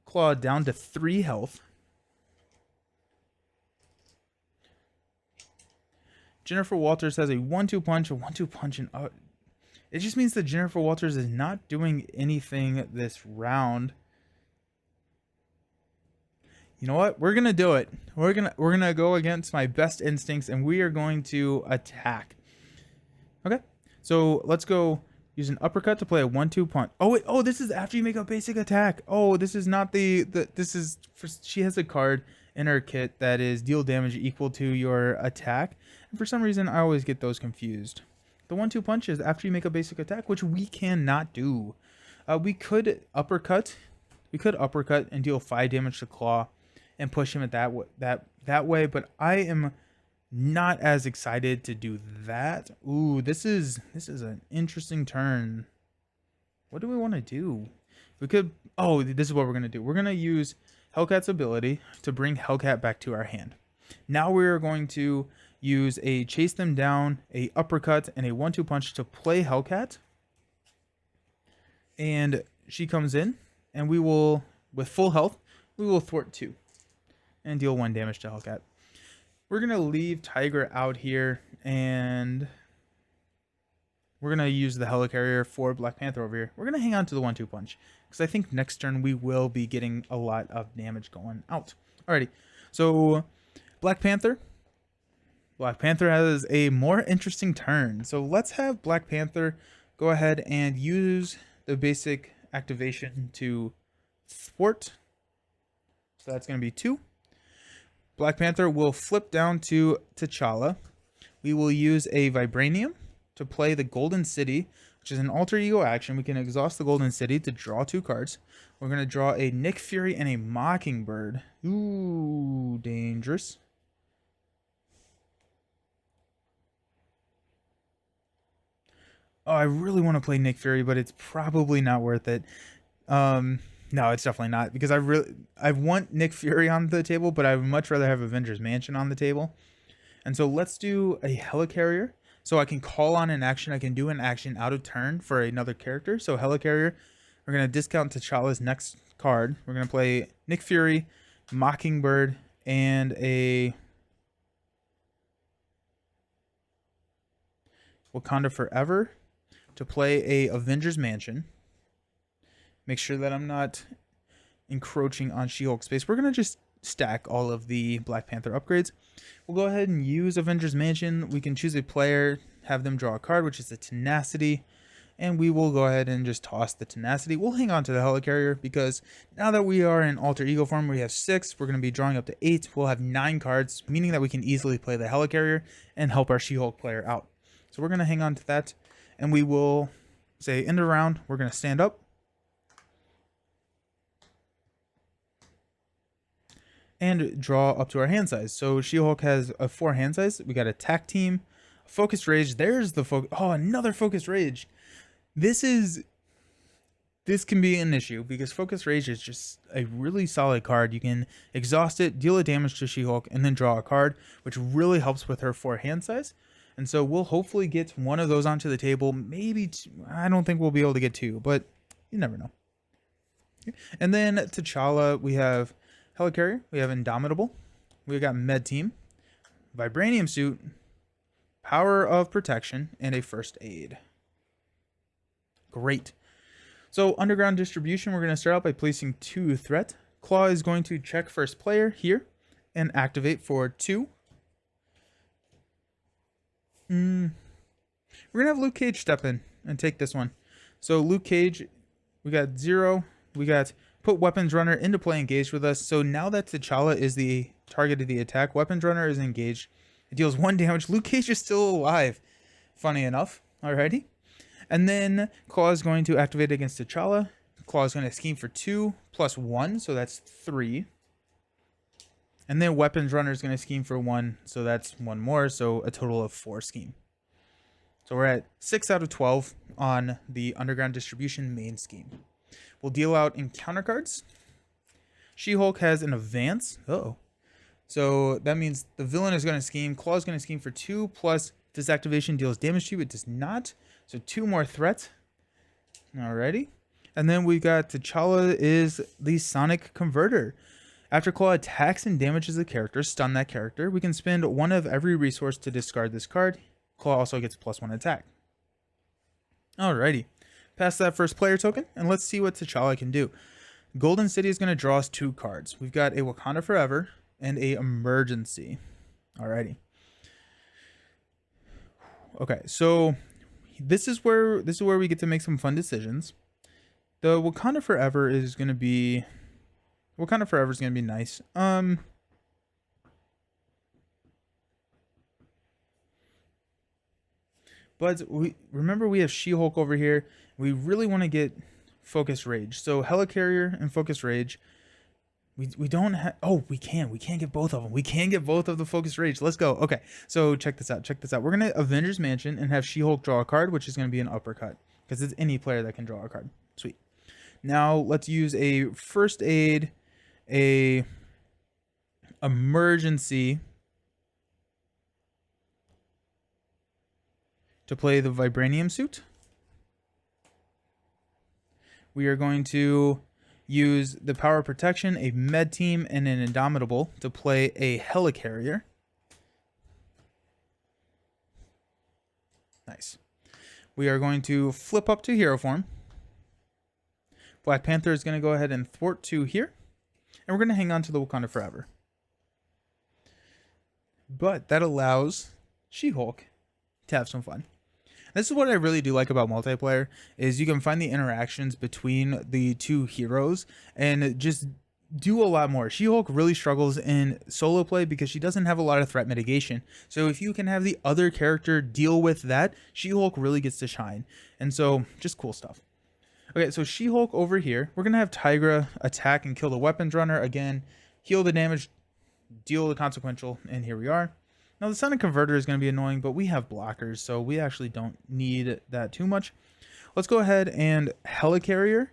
Klaw down to 3 health. Jennifer Walters has a 1-2 punch, a 1-2 punch, and it just means that Jennifer Walters is not doing anything this round. You know what? We're gonna do it. We're gonna go against my best instincts, and we are going to attack. Okay, so let's go use an uppercut to play a 1-2 punch. Oh wait, oh, this is after you make a basic attack. Oh, this is not this is for, she has a card in her kit that is deal damage equal to your attack, and for some reason I always get those confused. The 1-2 punch is after you make a basic attack, which we cannot do. We could uppercut and deal 5 damage to Klaw and push him at that way, but I am not as excited to do that. Ooh, this is an interesting turn. What do we want to do? We could, oh, this is what we're going to do. We're going to use Hellcat's ability to bring Hellcat back to our hand. Now we're going to use a chase them down, a uppercut, and a 1-2 punch to play Hellcat. And she comes in, and we will, with full health, we will thwart 2 and deal 1 damage to Hellcat. We're going to leave Tiger out here, and we're going to use the Helicarrier for Black Panther over here. We're going to hang on to the 1-2 punch, because I think next turn we will be getting a lot of damage going out. Alrighty, so Black Panther has a more interesting turn. So let's have Black Panther go ahead and use the basic activation to thwart. So that's going to be 2. Black Panther will flip down to T'Challa. We will use a Vibranium to play the Golden City, which is an alter ego action. We can exhaust the Golden City to draw 2 cards. We're going to draw a Nick Fury and a Mockingbird. Ooh, dangerous. Oh, I really want to play Nick Fury, but it's probably not worth it. No, it's definitely not, because I want Nick Fury on the table, but I would much rather have Avengers Mansion on the table. And so let's do a Helicarrier. So I can call on an action. I can do an action out of turn for another character. So Helicarrier, we're going to discount T'Challa's next card. We're going to play Nick Fury, Mockingbird, and a Wakanda Forever to play a Avengers Mansion. Make sure that I'm not encroaching on She-Hulk space. We're going to just stack all of the Black Panther upgrades. We'll go ahead and use Avengers Mansion. We can choose a player, have them draw a card, which is the Tenacity. And we will go ahead and just toss the Tenacity. We'll hang on to the Helicarrier, because now that we are in alter ego form, we have 6. We're going to be drawing up to 8. We'll have 9 cards, meaning that we can easily play the Helicarrier and help our She-Hulk player out. So we're going to hang on to that. And we will say end of round. We're going to stand up. And draw up to our hand size. So She-Hulk has a 4 hand size. We got attack team, focus rage. There's the focus. Oh, another focus rage. This can be an issue, because focus rage is just a really solid card. You can exhaust it, deal a damage to She-Hulk, and then draw a card, which really helps with her 4 hand size. And so we'll hopefully get one of those onto the table. Maybe 2. I don't think we'll be able to get 2, but you never know. And then T'Challa, we have Helicarrier, we have Indomitable, we got Med Team, Vibranium Suit, Power of Protection, and a First Aid. Great. So underground distribution, we're going to start out by placing 2 threat. Klaw is going to check first player here and activate for 2. We're going to have Luke Cage step in and take this one. So Luke Cage, we got 0, we got put Weapons Runner into play engaged with us. So now that T'Challa is the target of the attack, Weapons Runner is engaged. It deals 1 damage. Luke Cage is still alive. Funny enough. Alrighty. And then Klaw is going to activate against T'Challa. Klaw is going to scheme for 2 plus 1, so that's 3. And then Weapons Runner is going to scheme for 1, so that's 1 more, so a total of 4 scheme. So we're at 6 out of 12 on the underground distribution main scheme. We'll deal out encounter cards. She-Hulk has an advance. Uh-oh. So that means the villain is going to scheme. Klaw is going to scheme for 2 plus If this activation deals damage to you, it does not. So 2 more threats. Alrighty. And then we got T'Challa is the Sonic Converter. After Klaw attacks and damages a character, stun that character, we can spend 1 of every resource to discard this card. Klaw also gets +1 attack. Alrighty. Pass that first player token, and let's see what T'Challa can do. Golden City is going to draw us 2 cards. We've got a Wakanda Forever and a Emergency. Alrighty. Okay, so this is where we get to make some fun decisions. The Wakanda Forever is going to be nice. But we have She-Hulk over here. We really want to get Focus Rage. So Helicarrier and Focus Rage. We don't have. Oh, we can get both of them. We can get both of the Focus Rage. Let's go. Okay, so check this out. We're gonna Avengers Mansion and have She-Hulk draw a card, which is gonna be an uppercut because it's any player that can draw a card. Sweet. Now let's use a First Aid, a Emergency to play the Vibranium suit. We are going to use the Power Protection, a Med Team, and an Indomitable to play a Helicarrier. Nice. We are going to flip up to Hero Form. Black Panther is going to go ahead and thwart 2 here. And we're going to hang on to the Wakanda Forever. But that allows She-Hulk to have some fun. This is what I really do like about multiplayer, is you can find the interactions between the 2 heroes and just do a lot more. She-Hulk really struggles in solo play because she doesn't have a lot of threat mitigation. So if you can have the other character deal with that, She-Hulk really gets to shine. And so just cool stuff. Okay, so She-Hulk over here, we're going to have Tigra attack and kill the weapons runner. Again, heal the damage, deal the consequential, and here we are. Now, the Sonic Converter is going to be annoying, but we have blockers, so we actually don't need that too much. Let's go ahead and Helicarrier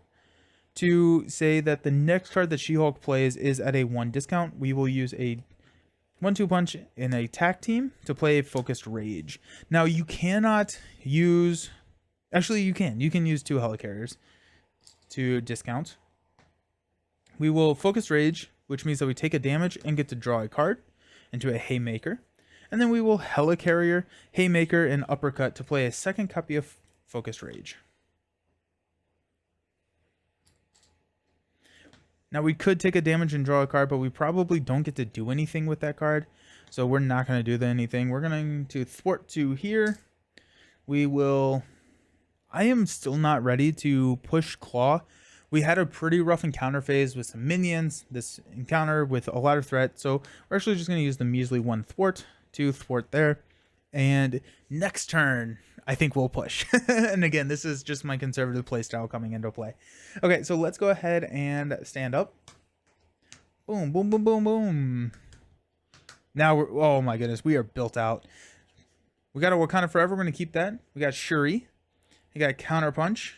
to say that the next card that She-Hulk plays is at a 1 discount. We will use a 1-2 punch in a attack team to play Focused Rage. Now, you cannot use... Actually, you can. You can use 2 Helicarriers to discount. We will Focus Rage, which means that we take a damage and get to draw a card into a Haymaker. And then we will Helicarrier, Haymaker, and Uppercut to play a second copy of Focused Rage. Now we could take a damage and draw a card, but we probably don't get to do anything with that card. So we're not going to do anything. We're going to thwart 2 here. We will... I am still not ready to push Klaw. We had a pretty rough encounter phase with some minions. This encounter with a lot of threat. So we're actually just going to use the measly 1 thwart. 2 thwart there, and next turn I think we'll push. And again, this is just my conservative playstyle coming into play. Okay, so let's go ahead and stand up. Boom, boom, boom, boom, boom. Now we're, oh my goodness, we are built out. We got a Wakanda Forever. We're gonna keep that. We got Shuri. We got Counter Punch.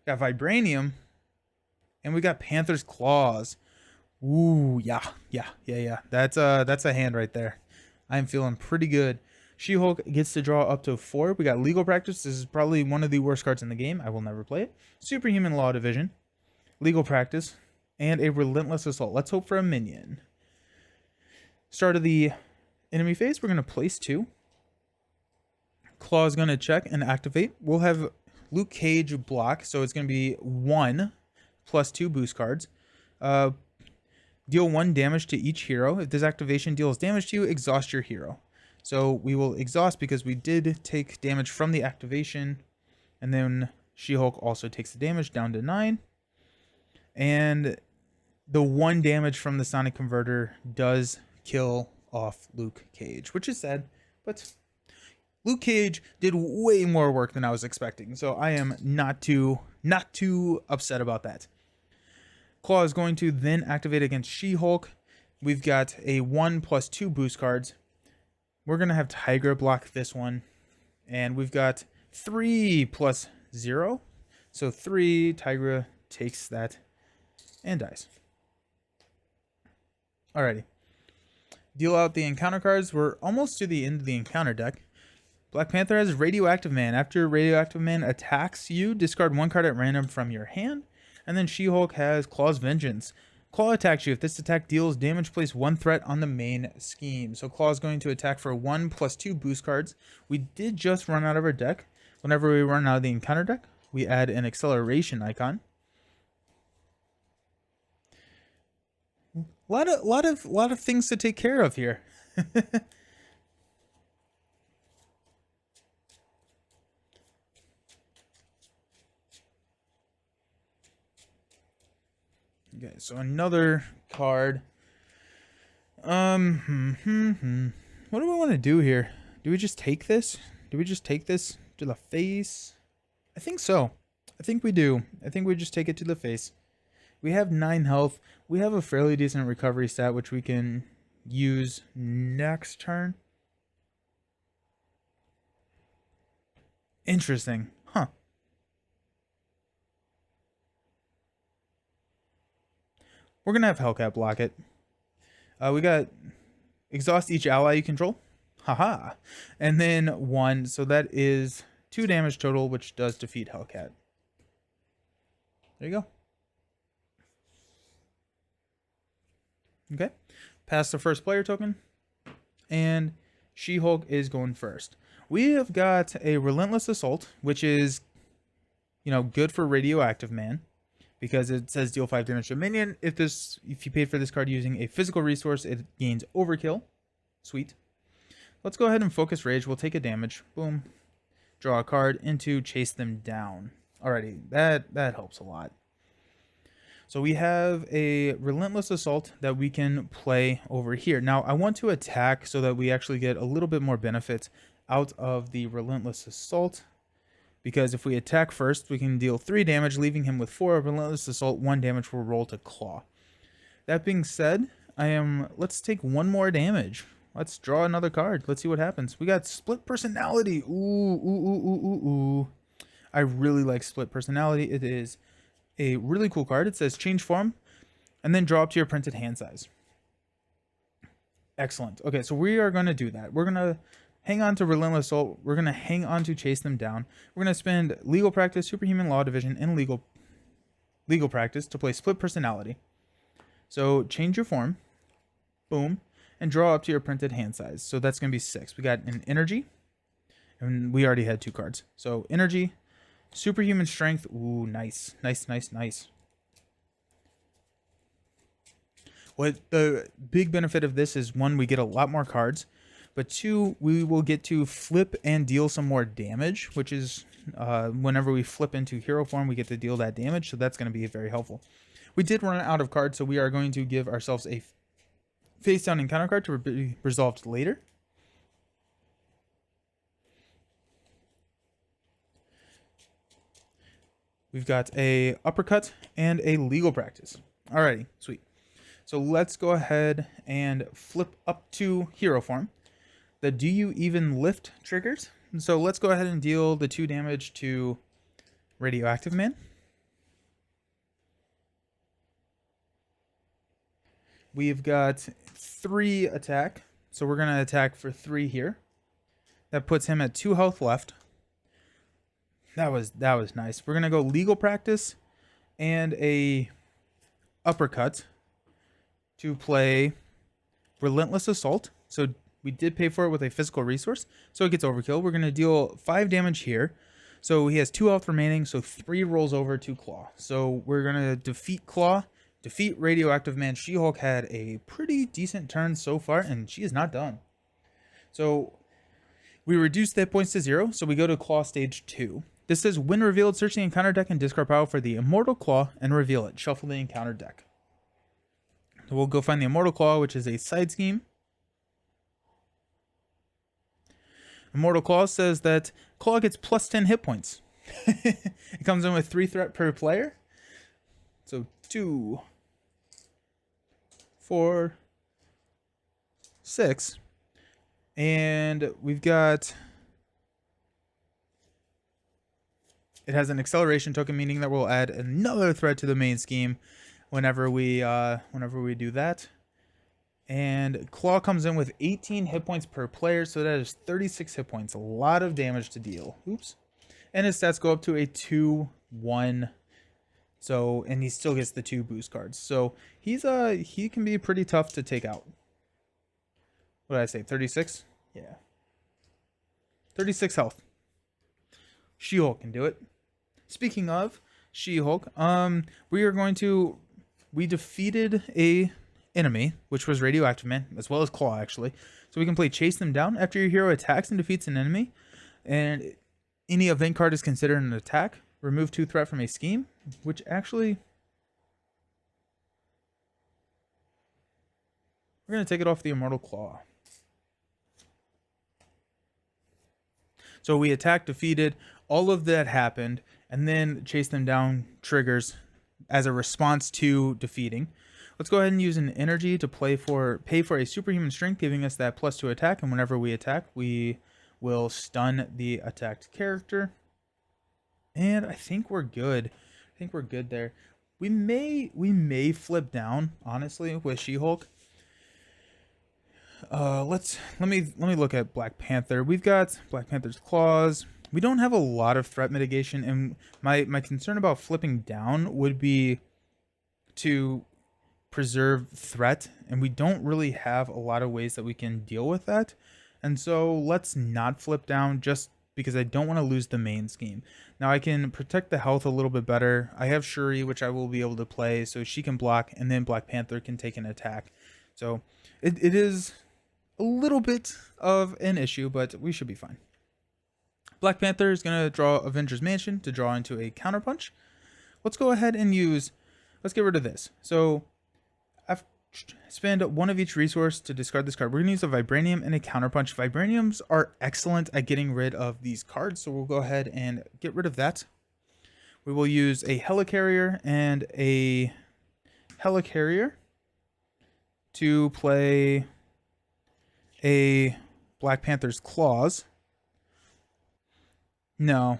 We got Vibranium, and we got Panther's Claws. Ooh, yeah. That's a hand right there. I'm feeling pretty good. She-Hulk gets to draw up to 4. We got Legal Practice. This is probably one of the worst cards in the game. I will never play it. Superhuman Law Division, Legal Practice, and a Relentless Assault. Let's hope for a minion. Start of the enemy phase, we're going to place 2. Klaw is going to check and activate. We'll have Luke Cage block, so it's going to be 1 plus 2 boost cards. Deal 1 damage to each hero. If this activation deals damage to you, exhaust your hero. So we will exhaust because we did take damage from the activation. And then She-Hulk also takes the damage down to 9. And the 1 damage from the Sonic Converter does kill off Luke Cage, which is sad. But Luke Cage did way more work than I was expecting. So I am not too upset about that. Klaw is going to then activate against She-Hulk. We've got a 1 plus 2 boost cards. We're going to have Tigra block this one. And we've got 3 plus 0. So 3, Tigra takes that and dies. Alrighty. Deal out the encounter cards. We're almost to the end of the encounter deck. Black Panther has Radioactive Man. After Radioactive Man attacks you, discard one card at random from your hand. And then She-Hulk has Klaw's Vengeance. Klaw attacks you. If this attack deals damage, place one threat on the main scheme. So Klaw is going to attack for 1+2 boost cards. We did just run out of our deck. Whenever we run out of the encounter deck, we add an acceleration icon. A lot of things to take care of here. Okay, so another card. What do we want to do here? Do we just take this? Do we just take this to the face? I think so. I think we do. I think we just take it to the face. We have 9 health. We have a fairly decent recovery stat, which we can use next turn. Interesting. Huh. We're going to have Hellcat block it. We got exhaust each ally you control. Haha. And then 1. So that is 2 damage total, which does defeat Hellcat. There you go. Okay. Pass the first player token. And She-Hulk is going first. We have got a Relentless Assault, which is, good for Radioactive Man, because it says deal 5 damage to a minion. If you paid for this card using a physical resource, it gains Overkill. Sweet. Let's go ahead and focus Rage. We'll take a damage. Boom. Draw a card into Chase Them Down. Alrighty, that helps a lot. So we have a Relentless Assault that we can play over here. Now, I want to attack so that we actually get a little bit more benefit out of the Relentless Assault. Because if we attack first, we can deal 3 damage, leaving him with 4. Relentless Assault, 1 damage will roll to Klaw. That being said, let's take 1 more damage. Let's draw another card. Let's see what happens. We got Split Personality. Ooh. I really like Split Personality. It is a really cool card. It says change form and then draw up to your printed hand size. Excellent. Okay, so we are going to do that. We're going to hang on to Relentless Assault. We're going to hang on to Chase Them Down. We're going to spend Legal Practice, Superhuman Law Division, and Legal Practice to play Split Personality. So change your form. Boom. And draw up to your printed hand size. So that's going to be 6. We got an Energy. And we already had 2 cards. So Energy, Superhuman Strength. Ooh, nice. Nice. What the big benefit of this is, 1, we get a lot more cards. But 2, we will get to flip and deal some more damage, which is whenever we flip into hero form, we get to deal that damage. So that's going to be very helpful. We did run out of cards, so we are going to give ourselves a face down encounter card to be resolved later. We've got a Uppercut and a Legal Practice. Alrighty, sweet. So let's go ahead and flip up to hero form. The Do You Even Lift triggers. So let's go ahead and deal the 2 damage to Radioactive Man. We've got 3 attack. So we're going to attack for 3 here. That puts him at 2 health left. That was nice. We're going to go Legal Practice and a Uppercut to play Relentless Assault. So we did pay for it with a physical resource, so it gets Overkill. We're going to deal 5 damage here. So he has 2 health remaining, so 3 rolls over to Klaw. So we're going to defeat Klaw, defeat Radioactive Man. She-Hulk had a pretty decent turn so far, and she is not done. So we reduce the hit points to 0, so we go to Klaw Stage 2. This says, when revealed, search the encounter deck and discard pile for the Immortal Klaw and reveal it. Shuffle the encounter deck. So we'll go find the Immortal Klaw, which is a side scheme. Immortal Klaw says that Klaw gets plus 10 hit points. It comes in with 3 threat per player. So 2, 4, 6. And we've got... It has an acceleration token, meaning that we'll add another threat to the main scheme whenever we do that. And Klaw comes in with 18 hit points per player, so that is 36 hit points. A lot of damage to deal. Oops. And his stats go up to a 2-1. So, and he still gets the 2 boost cards. So he can be pretty tough to take out. What did I say? 36? Yeah. 36 health. She-Hulk can do it. Speaking of She-Hulk, we defeated a enemy, which was Radioactive Man, as well as Klaw, actually. So we can play Chase Them Down. After your hero attacks and defeats an enemy, and any event card is considered an attack, remove 2 threat from a scheme, which actually... We're going to take it off the Immortal Klaw. So we attacked, defeated, all of that happened, and then Chase Them Down triggers as a response to defeating. Let's go ahead and use an energy to pay for a superhuman strength, giving us that +2 attack, and whenever we attack, we will stun the attacked character. And I think we're good. I think we're good there. We may flip down, honestly, with She-Hulk. Let me look at Black Panther. We've got Black Panther's claws. We don't have a lot of threat mitigation, and my concern about flipping down would be to preserve threat, and we don't really have a lot of ways that we can deal with that. And so let's not flip down, just because I don't want to lose the main scheme. Now I can protect the health a little bit better. I have Shuri, which I will be able to play, so she can block, and then Black Panther can take an attack. So it is a little bit of an issue, but we should be fine. Black Panther is going to draw Avengers Mansion to draw into a counterpunch. Let's go ahead and let's get rid of this. So I've spend 1 of each resource to discard this card. We're going to use a Vibranium and a counterpunch. Vibraniums are excellent at getting rid of these cards, so we'll go ahead and get rid of that. We will use a Helicarrier and a Helicarrier to play a Black Panther's claws. No.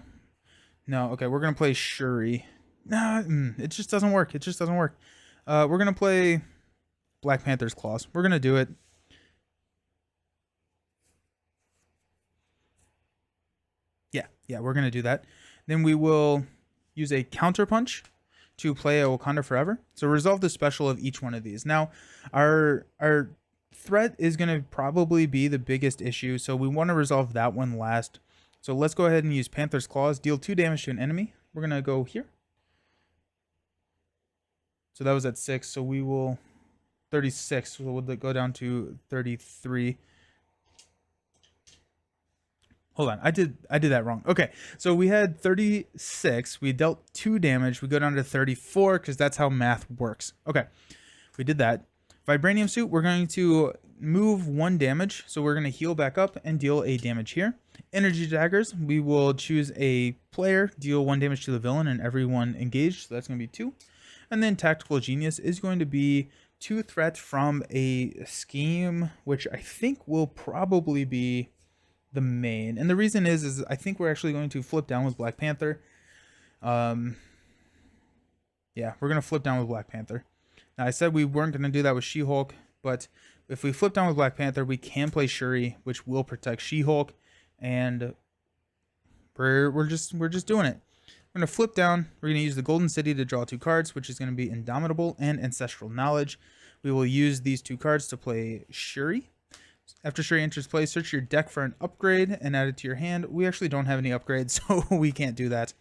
Okay, we're gonna play Shuri. Nah, it just doesn't work. We're gonna play Black Panther's claws. We're gonna do it. Yeah, we're gonna do that. Then we will use a counterpunch to play a Wakanda Forever. So resolve the special of each one of these. Now, our threat is going to probably be the biggest issue, so we want to resolve that one last. So let's go ahead and use Panther's Claws. Deal 2 damage to an enemy. We're going to go here. So that was at 6, so we will... 36, so we'll go down to 33. Hold on, I did that wrong. Okay, so we had 36. We dealt 2 damage. We go down to 34 because that's how math works. Okay, we did that. Vibranium suit, we're going to move 1 damage. So we're going to heal back up and deal a damage here. Energy daggers, we will choose a player, deal 1 damage to the villain and everyone engaged. So that's going to be 2. And then Tactical Genius is going to be 2 threat from a scheme, which I think will probably be the main. And the reason is I think we're actually going to flip down with Black Panther. Yeah, we're going to flip down with Black Panther. Now, I said we weren't going to do that with She-Hulk, but if we flip down with Black Panther, we can play Shuri, which will protect She-Hulk, and we're just doing it. We're going to flip down. We're going to use the Golden City to draw 2 cards, which is going to be Indomitable and Ancestral Knowledge. We will use these 2 cards to play Shuri. After Shuri enters play, search your deck for an upgrade and add it to your hand. We actually don't have any upgrades, so we can't do that.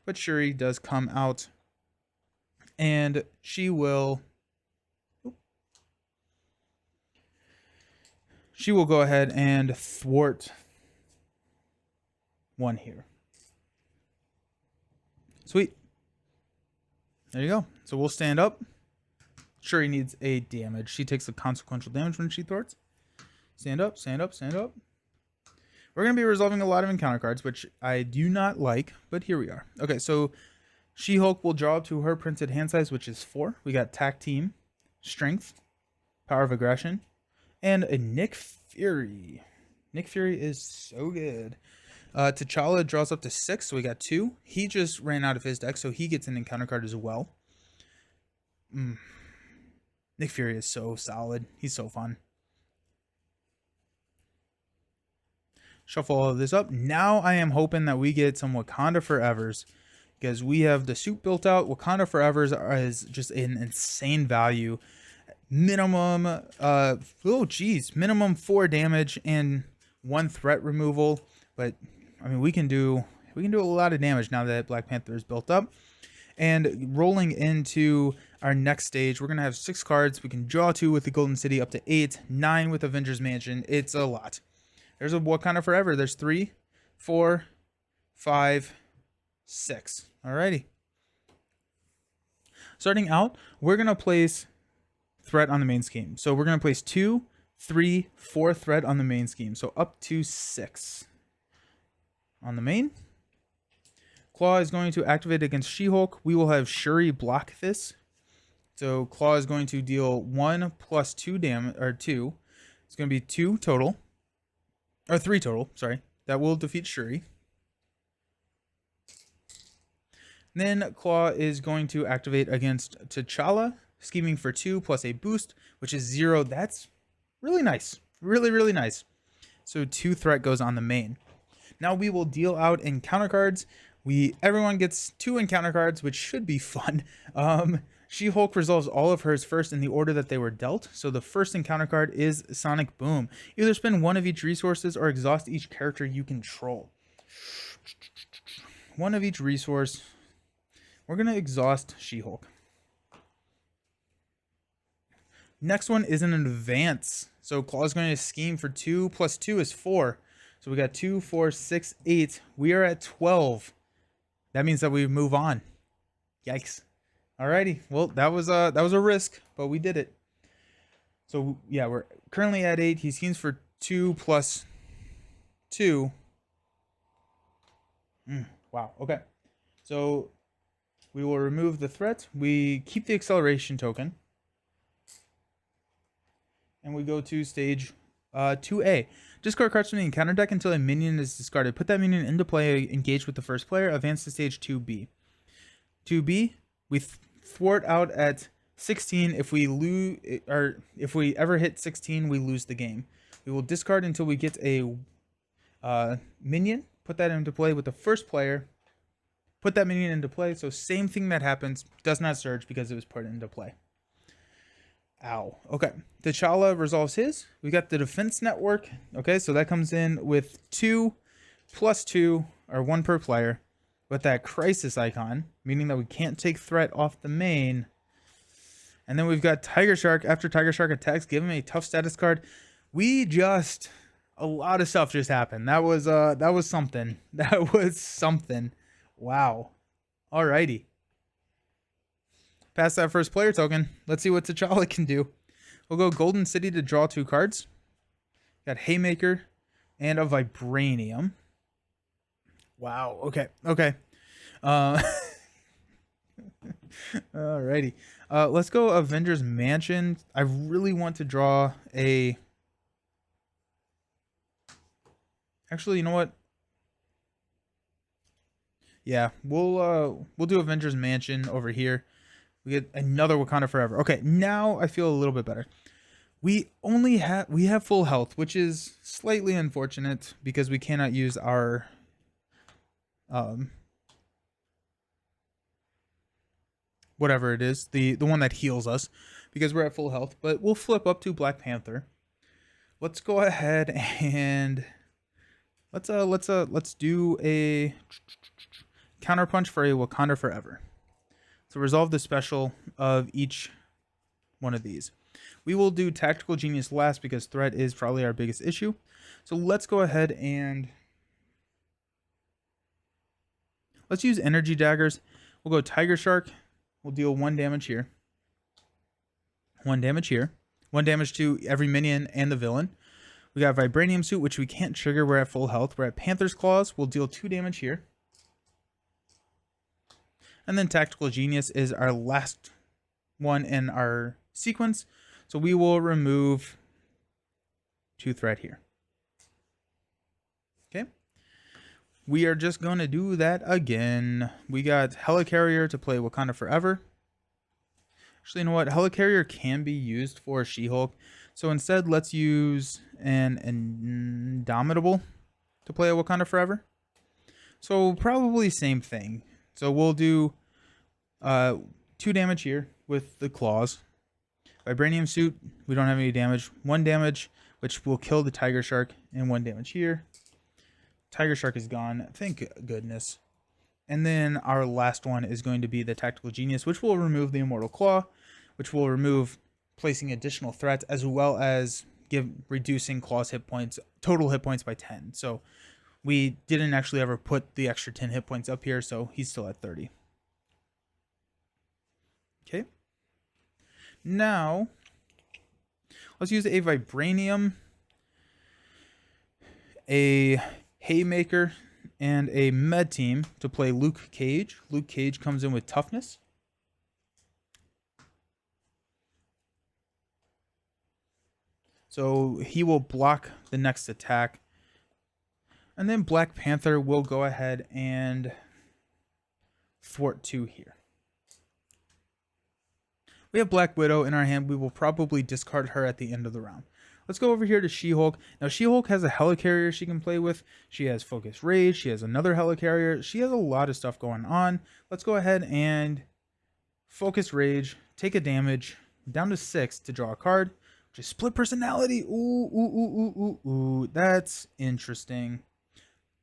But Shuri does come out, and she will go ahead and thwart 1 here. Sweet. There you go. So we'll stand up. Shuri needs a damage. She takes the consequential damage when she thwarts. Stand up, stand up, stand up. We're going to be resolving a lot of encounter cards, which I do not like, but here we are. Okay, so She-Hulk will draw up to her printed hand size, which is 4. We got Tac Team, Strength, Power of Aggression, and a Nick Fury. Nick Fury is so good. T'Challa draws up to 6, so we got 2. He just ran out of his deck, so he gets an encounter card as well. Nick Fury is so solid. He's so fun. Shuffle all of this up. Now I am hoping that we get some Wakanda Forevers, because we have the suit built out. Wakanda Forevers is just an insane value. Minimum, minimum 4 damage and 1 threat removal. But I mean, we can do a lot of damage now that Black Panther is built up. And rolling into our next stage, we're gonna have 6 cards. We can draw 2 with the Golden City, up to 8, 9 with Avengers Mansion. It's a lot. There's a Wakanda Forever. There's 3, 4, 5, 6. Alrighty. Starting out, we're gonna place threat on the main scheme. So we're gonna place 2, 3, 4 threat on the main scheme. So up to 6 on the main. Klaw is going to activate against She-Hulk. We will have Shuri block this. So Klaw is going to deal 1 plus 2 damage, or 2. It's going to be 2 total, or 3 total. Sorry, that will defeat Shuri. Then Klaw is going to activate against T'Challa, scheming for 2 plus a boost, which is 0. That's really nice, really nice. So 2 threat goes on the main. Now we will deal out encounter cards. Everyone gets 2 encounter cards, which should be fun. She-Hulk resolves all of hers first in the order that they were dealt. So the first encounter card is Sonic Boom. Either spend 1 of each resources or exhaust each character you control. 1 of each resource. We're going to exhaust She-Hulk. Next one is an advance. So Klaw is going to scheme for 2 plus 2 is 4. So we got 2, 4, 6, 8. We are at 12. That means that we move on. Yikes. Alrighty. Well, that was a risk, but we did it. So yeah, we're currently at 8. He schemes for 2 plus 2. Wow. Okay. So we will remove the threat. We keep the acceleration token. And we go to stage 2A. Discard cards from the encounter deck until a minion is discarded. Put that minion into play, engage with the first player, advance to stage 2B. 2B, we thwart out at 16. If we lose, or if we ever hit 16, we lose the game. We will discard until we get a minion. Put that into play with the first player. Put that minion into play. So same thing that happens. Does not surge because it was put into play. Ow. Okay. T'Challa resolves his. We got the defense network. Okay, so that comes in with 2 plus 2, or 1 per player, with that crisis icon, meaning that we can't take threat off the main. And then we've got Tiger Shark. After Tiger Shark attacks, give him a tough status card. A lot of stuff just happened. That was something. That was something. Wow. Alrighty. Pass that first player token. Let's see what T'Challa can do. We'll go Golden City to draw 2 cards. Got Haymaker and a Vibranium. Wow. Okay. Okay. Alrighty. Let's go Avengers Mansion. I really want to draw a... Actually, you know what? Yeah, we'll do Avengers Mansion over here. We get another Wakanda Forever. Okay, now I feel a little bit better. We have full health, which is slightly unfortunate because we cannot use our whatever it is, the one that heals us, because we're at full health. But we'll flip up to Black Panther. Let's go ahead and let's do a counterpunch for a Wakanda Forever. So resolve the special of each one of these. We will do Tactical Genius last because threat is probably our biggest issue. So let's go ahead and let's use Energy Daggers. We'll go Tiger Shark. We'll deal 1 damage here. 1 damage here. 1 damage to every minion and the villain. We got Vibranium Suit, which we can't trigger. We're at full health. We're at Panther's Claws. We'll deal 2 damage here. And then Tactical Genius is our last one in our sequence. So we will remove 2 threat here. Okay. We are just going to do that again. We got Helicarrier to play Wakanda Forever. Actually, you know what? Helicarrier can be used for She-Hulk. So instead, let's use an Indomitable to play a Wakanda Forever. So probably same thing. So we'll do 2 damage here with the claws. Vibranium suit, we don't have any damage. 1 damage, which will kill the tiger shark, and 1 damage here. Tiger shark is gone. Thank goodness. And then our last one is going to be the Tactical Genius, which will remove the Immortal Claw, which will remove placing additional threats, as well as reducing Claw's hit points, total hit points by 10. So we didn't actually ever put the extra 10 hit points up here, so he's still at 30. Okay. Now, let's use a Vibranium, a Haymaker, and a Med Team to play Luke Cage. Luke Cage comes in with Toughness. So he will block the next attack. And then Black Panther will go ahead and thwart 2 here. We have Black Widow in our hand. We will probably discard her at the end of the round. Let's go over here to She-Hulk. Now, She-Hulk has a Helicarrier she can play with. She has Focus Rage. She has another Helicarrier. She has a lot of stuff going on. Let's go ahead and Focus Rage, take a damage, down to 6 to draw a card, which is Split Personality. Ooh. That's interesting.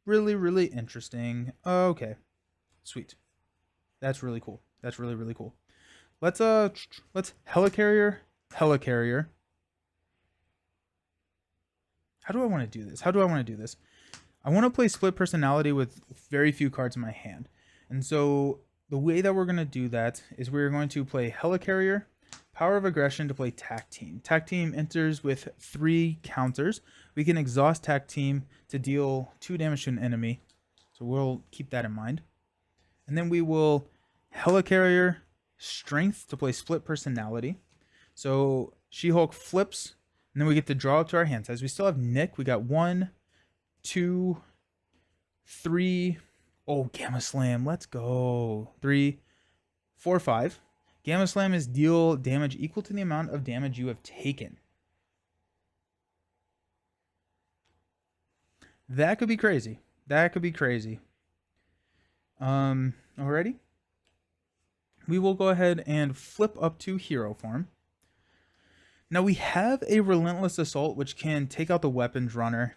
Really, really interesting. Okay. Sweet. That's really cool. That's really, really cool. Let's Helicarrier. How do I want to do this? I want to play Split Personality with very few cards in my hand. And so the way that we're going to do that is we're going to play Helicarrier, Power of Aggression to play Tac Team. Tac Team enters with 3 counters. We can exhaust Tac Team to deal 2 damage to an enemy. So we'll keep that in mind. And then we will Helicarrier, Strength to play Split Personality. So She-Hulk flips, and then we get to draw up to our hand size. We still have Nick. We got 1, 2, 3. Oh, Gamma Slam. Let's go. 3, 4, 5. Gamma Slam is deal damage equal to the amount of damage you have taken. That could be crazy. Alrighty. We will go ahead and flip up to hero form. Now we have a Relentless Assault, which can take out the weapons runner.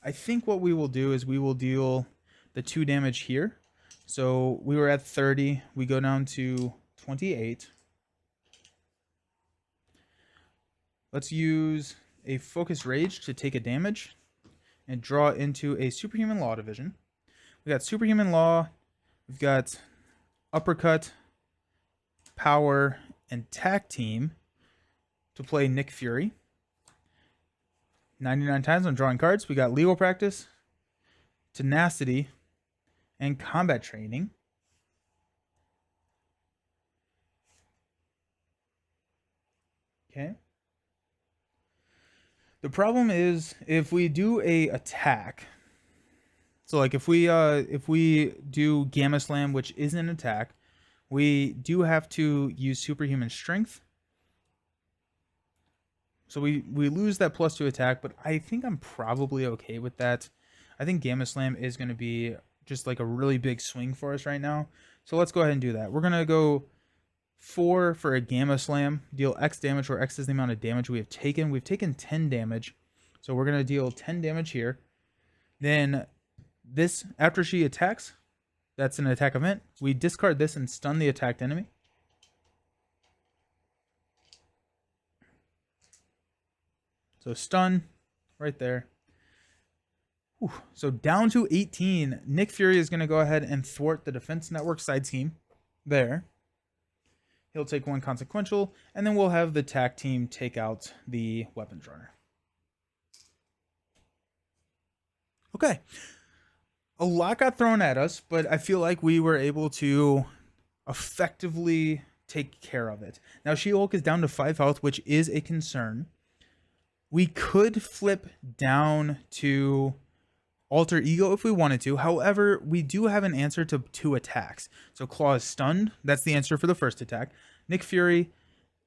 I think what we will do is we will deal the 2 damage here. So we were at 30. We go down to 28. Let's use a Focus Rage to take a damage and draw into a Superhuman Law division. We got Superhuman Law. We've got Uppercut, Power, and Tac Team to play Nick Fury. 99 times on drawing cards. We got Legal Practice, Tenacity, and Combat Training. Okay. The problem is if we do a attack, so like if we do Gamma Slam, which is an attack, we do have to use Superhuman Strength. So we lose that +2 attack, but I think I'm probably okay with that. I think Gamma Slam is going to be just like a really big swing for us right now. So let's go ahead and do that. We're going to go 4 for a Gamma Slam, deal X damage, where X is the amount of damage we have taken. We've taken 10 damage. So we're going to deal 10 damage here. Then this, after she attacks, that's an attack event. We discard this and stun the attacked enemy. So stun right there. Whew. So down to 18. Nick Fury is going to go ahead and thwart the Defense Network side scheme there. He'll take 1 consequential, and then we'll have the Tac Team take out the weapons runner. Okay. A lot got thrown at us, but I feel like we were able to effectively take care of it. Now, She-Hulk is down to 5 health, which is a concern. We could flip down to Alter Ego if we wanted to. However, we do have an answer to 2 attacks. So Klaw is stunned. That's the answer for the first attack. Nick Fury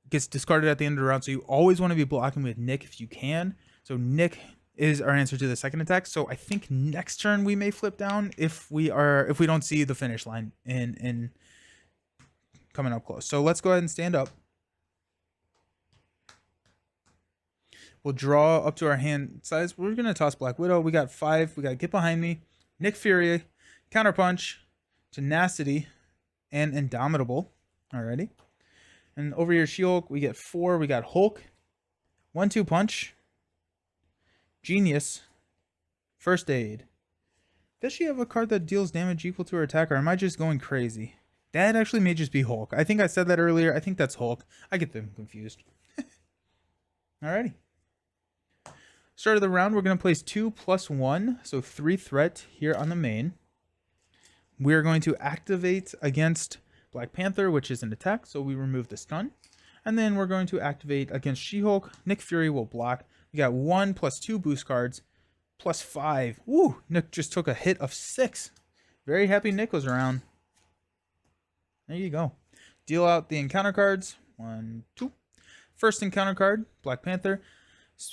gets discarded at the end of the round, so you always want to be blocking with Nick if you can. So Nick is our answer to the second attack. So I think next turn we may flip down if we don't see the finish line in coming up close. So let's go ahead and stand up. We'll draw up to our hand size. We're gonna toss Black Widow. We got 5. We got Get Behind Me, Nick Fury, Counterpunch, Tenacity, and Indomitable. Alrighty. And over here, She-Hulk, we get 4. We got Hulk, 1-2 Punch, Genius, First Aid. Does she have a card that deals damage equal to her attack, or am I just going crazy? That actually may just be Hulk. I think I said that earlier. I think that's Hulk. I get them confused. Alrighty. Start of the round, we're going to place 2+1, so 3 threat here on the main. We're going to activate against Black Panther, which is an attack, so we remove the stun. And then we're going to activate against She-Hulk. Nick Fury will block. We got 1+2 boost cards, +5. Woo! Nick just took a hit of 6. Very happy Nick was around. There you go. Deal out the encounter cards. 1, 2. First encounter card, Black Panther.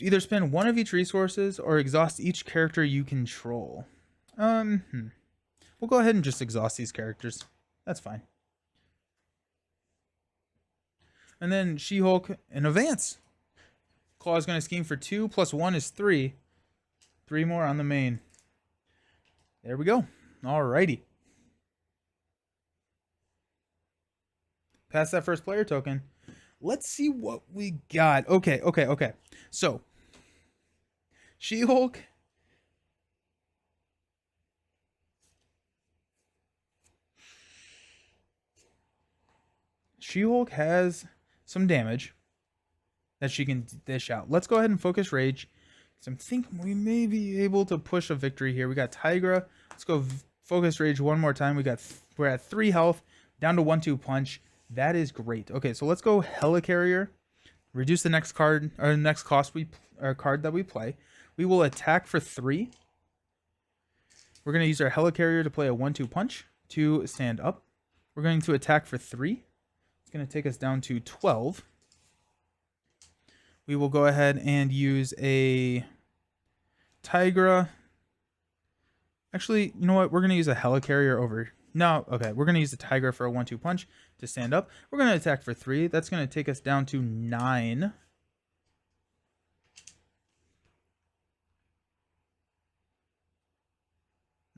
Either spend one of each resources or exhaust each character you control. We'll go ahead and just exhaust these characters. That's fine. And then She-Hulk in advance. Klaw is going to scheme for 2 +1 is 3. 3 more on the main. There we go. Alrighty. Pass that first player token. Let's see what we got. Okay. So, She-Hulk. She-Hulk has some damage that she can dish out. Let's go ahead and focus Rage. So I'm thinking we may be able to push a victory here. We got Tigra. Let's go focus Rage one more time. We're at 3 health, down to 1-2 punch. That is great. Okay, so let's go Helicarrier. Reduce the next card or next cost card that we play. We will attack for 3. We're going to use our Helicarrier to play a 1-2 punch to stand up. We're going to attack for 3. It's going to take us down to 12. We will go ahead and use a Tigra. Actually, you know what? We're going to use a Helicarrier over. No, okay. We're going to use the Tigra for a 1-2 punch to stand up. We're going to attack for 3. That's going to take us down to 9.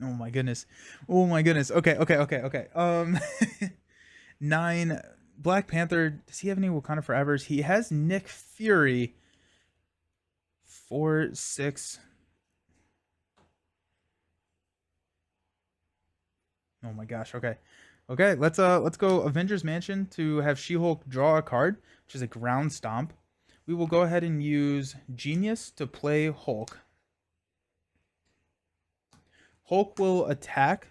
Oh my goodness. Oh my goodness. Okay. 9. Black Panther. Does he have any Wakanda Forevers? He has Nick Fury. 4, 6. Oh my gosh. Okay. Let's go Avengers Mansion to have She-Hulk draw a card, which is a ground stomp. We will go ahead and use Genius to play Hulk. Hulk will attack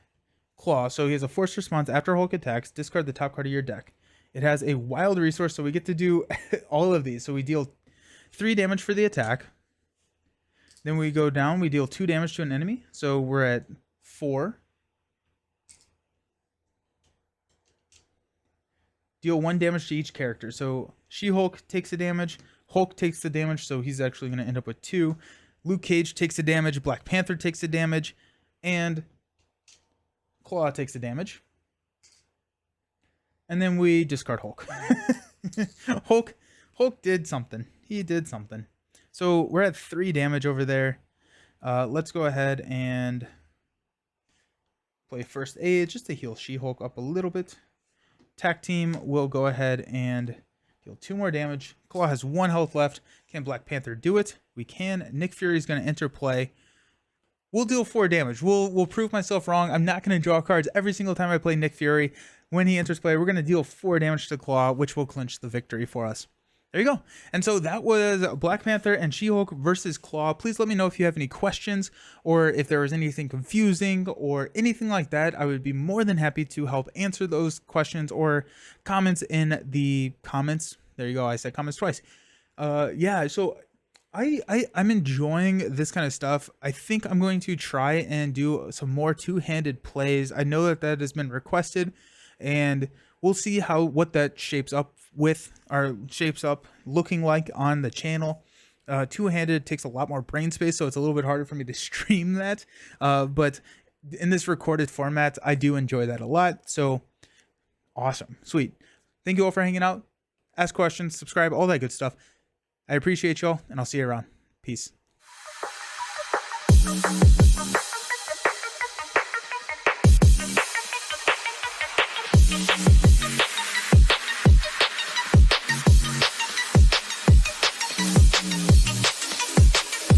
Klaw, so he has a forced response after Hulk attacks. Discard the top card of your deck. It has a wild resource, so we get to do all of these. So we deal 3 damage for the attack. Then we go down, we deal 2 damage to an enemy. So we're at 4. Deal 1 damage to each character. So She-Hulk takes the damage. Hulk takes the damage, so he's actually going to end up with 2. Luke Cage takes the damage. Black Panther takes the damage. And Klaw takes the damage. And then we discard Hulk. Hulk did something. He did something. So we're at 3 damage over there. Let's go ahead and play First Aid just to heal She-Hulk up a little bit. Attack team will go ahead and deal 2 more damage. Klaw has 1 health left. Can Black Panther do it? We can. Nick Fury is going to enter play. We'll deal 4 damage. We'll prove myself wrong. I'm not going to draw cards every single time I play Nick Fury. When he enters play, we're going to deal 4 damage to Klaw, which will clinch the victory for us. There you go. And so that was Black Panther and She-Hulk versus Klaw. Please let me know if you have any questions or if there was anything confusing or anything like that. I would be more than happy to help answer those questions or comments in the comments. There you go. I said comments twice. Yeah, so I'm enjoying this kind of stuff. I think I'm going to try and do some more two-handed plays. I know that has been requested, and we'll see what that shapes up with our shapes up looking like on the channel. Two-handed takes a lot more brain space, so it's a little bit harder for me to stream that. But in this recorded format, I do enjoy that a lot. So awesome. Sweet. Thank you all for hanging out. Ask questions, subscribe, all that good stuff. I appreciate y'all, and I'll see you around. Peace.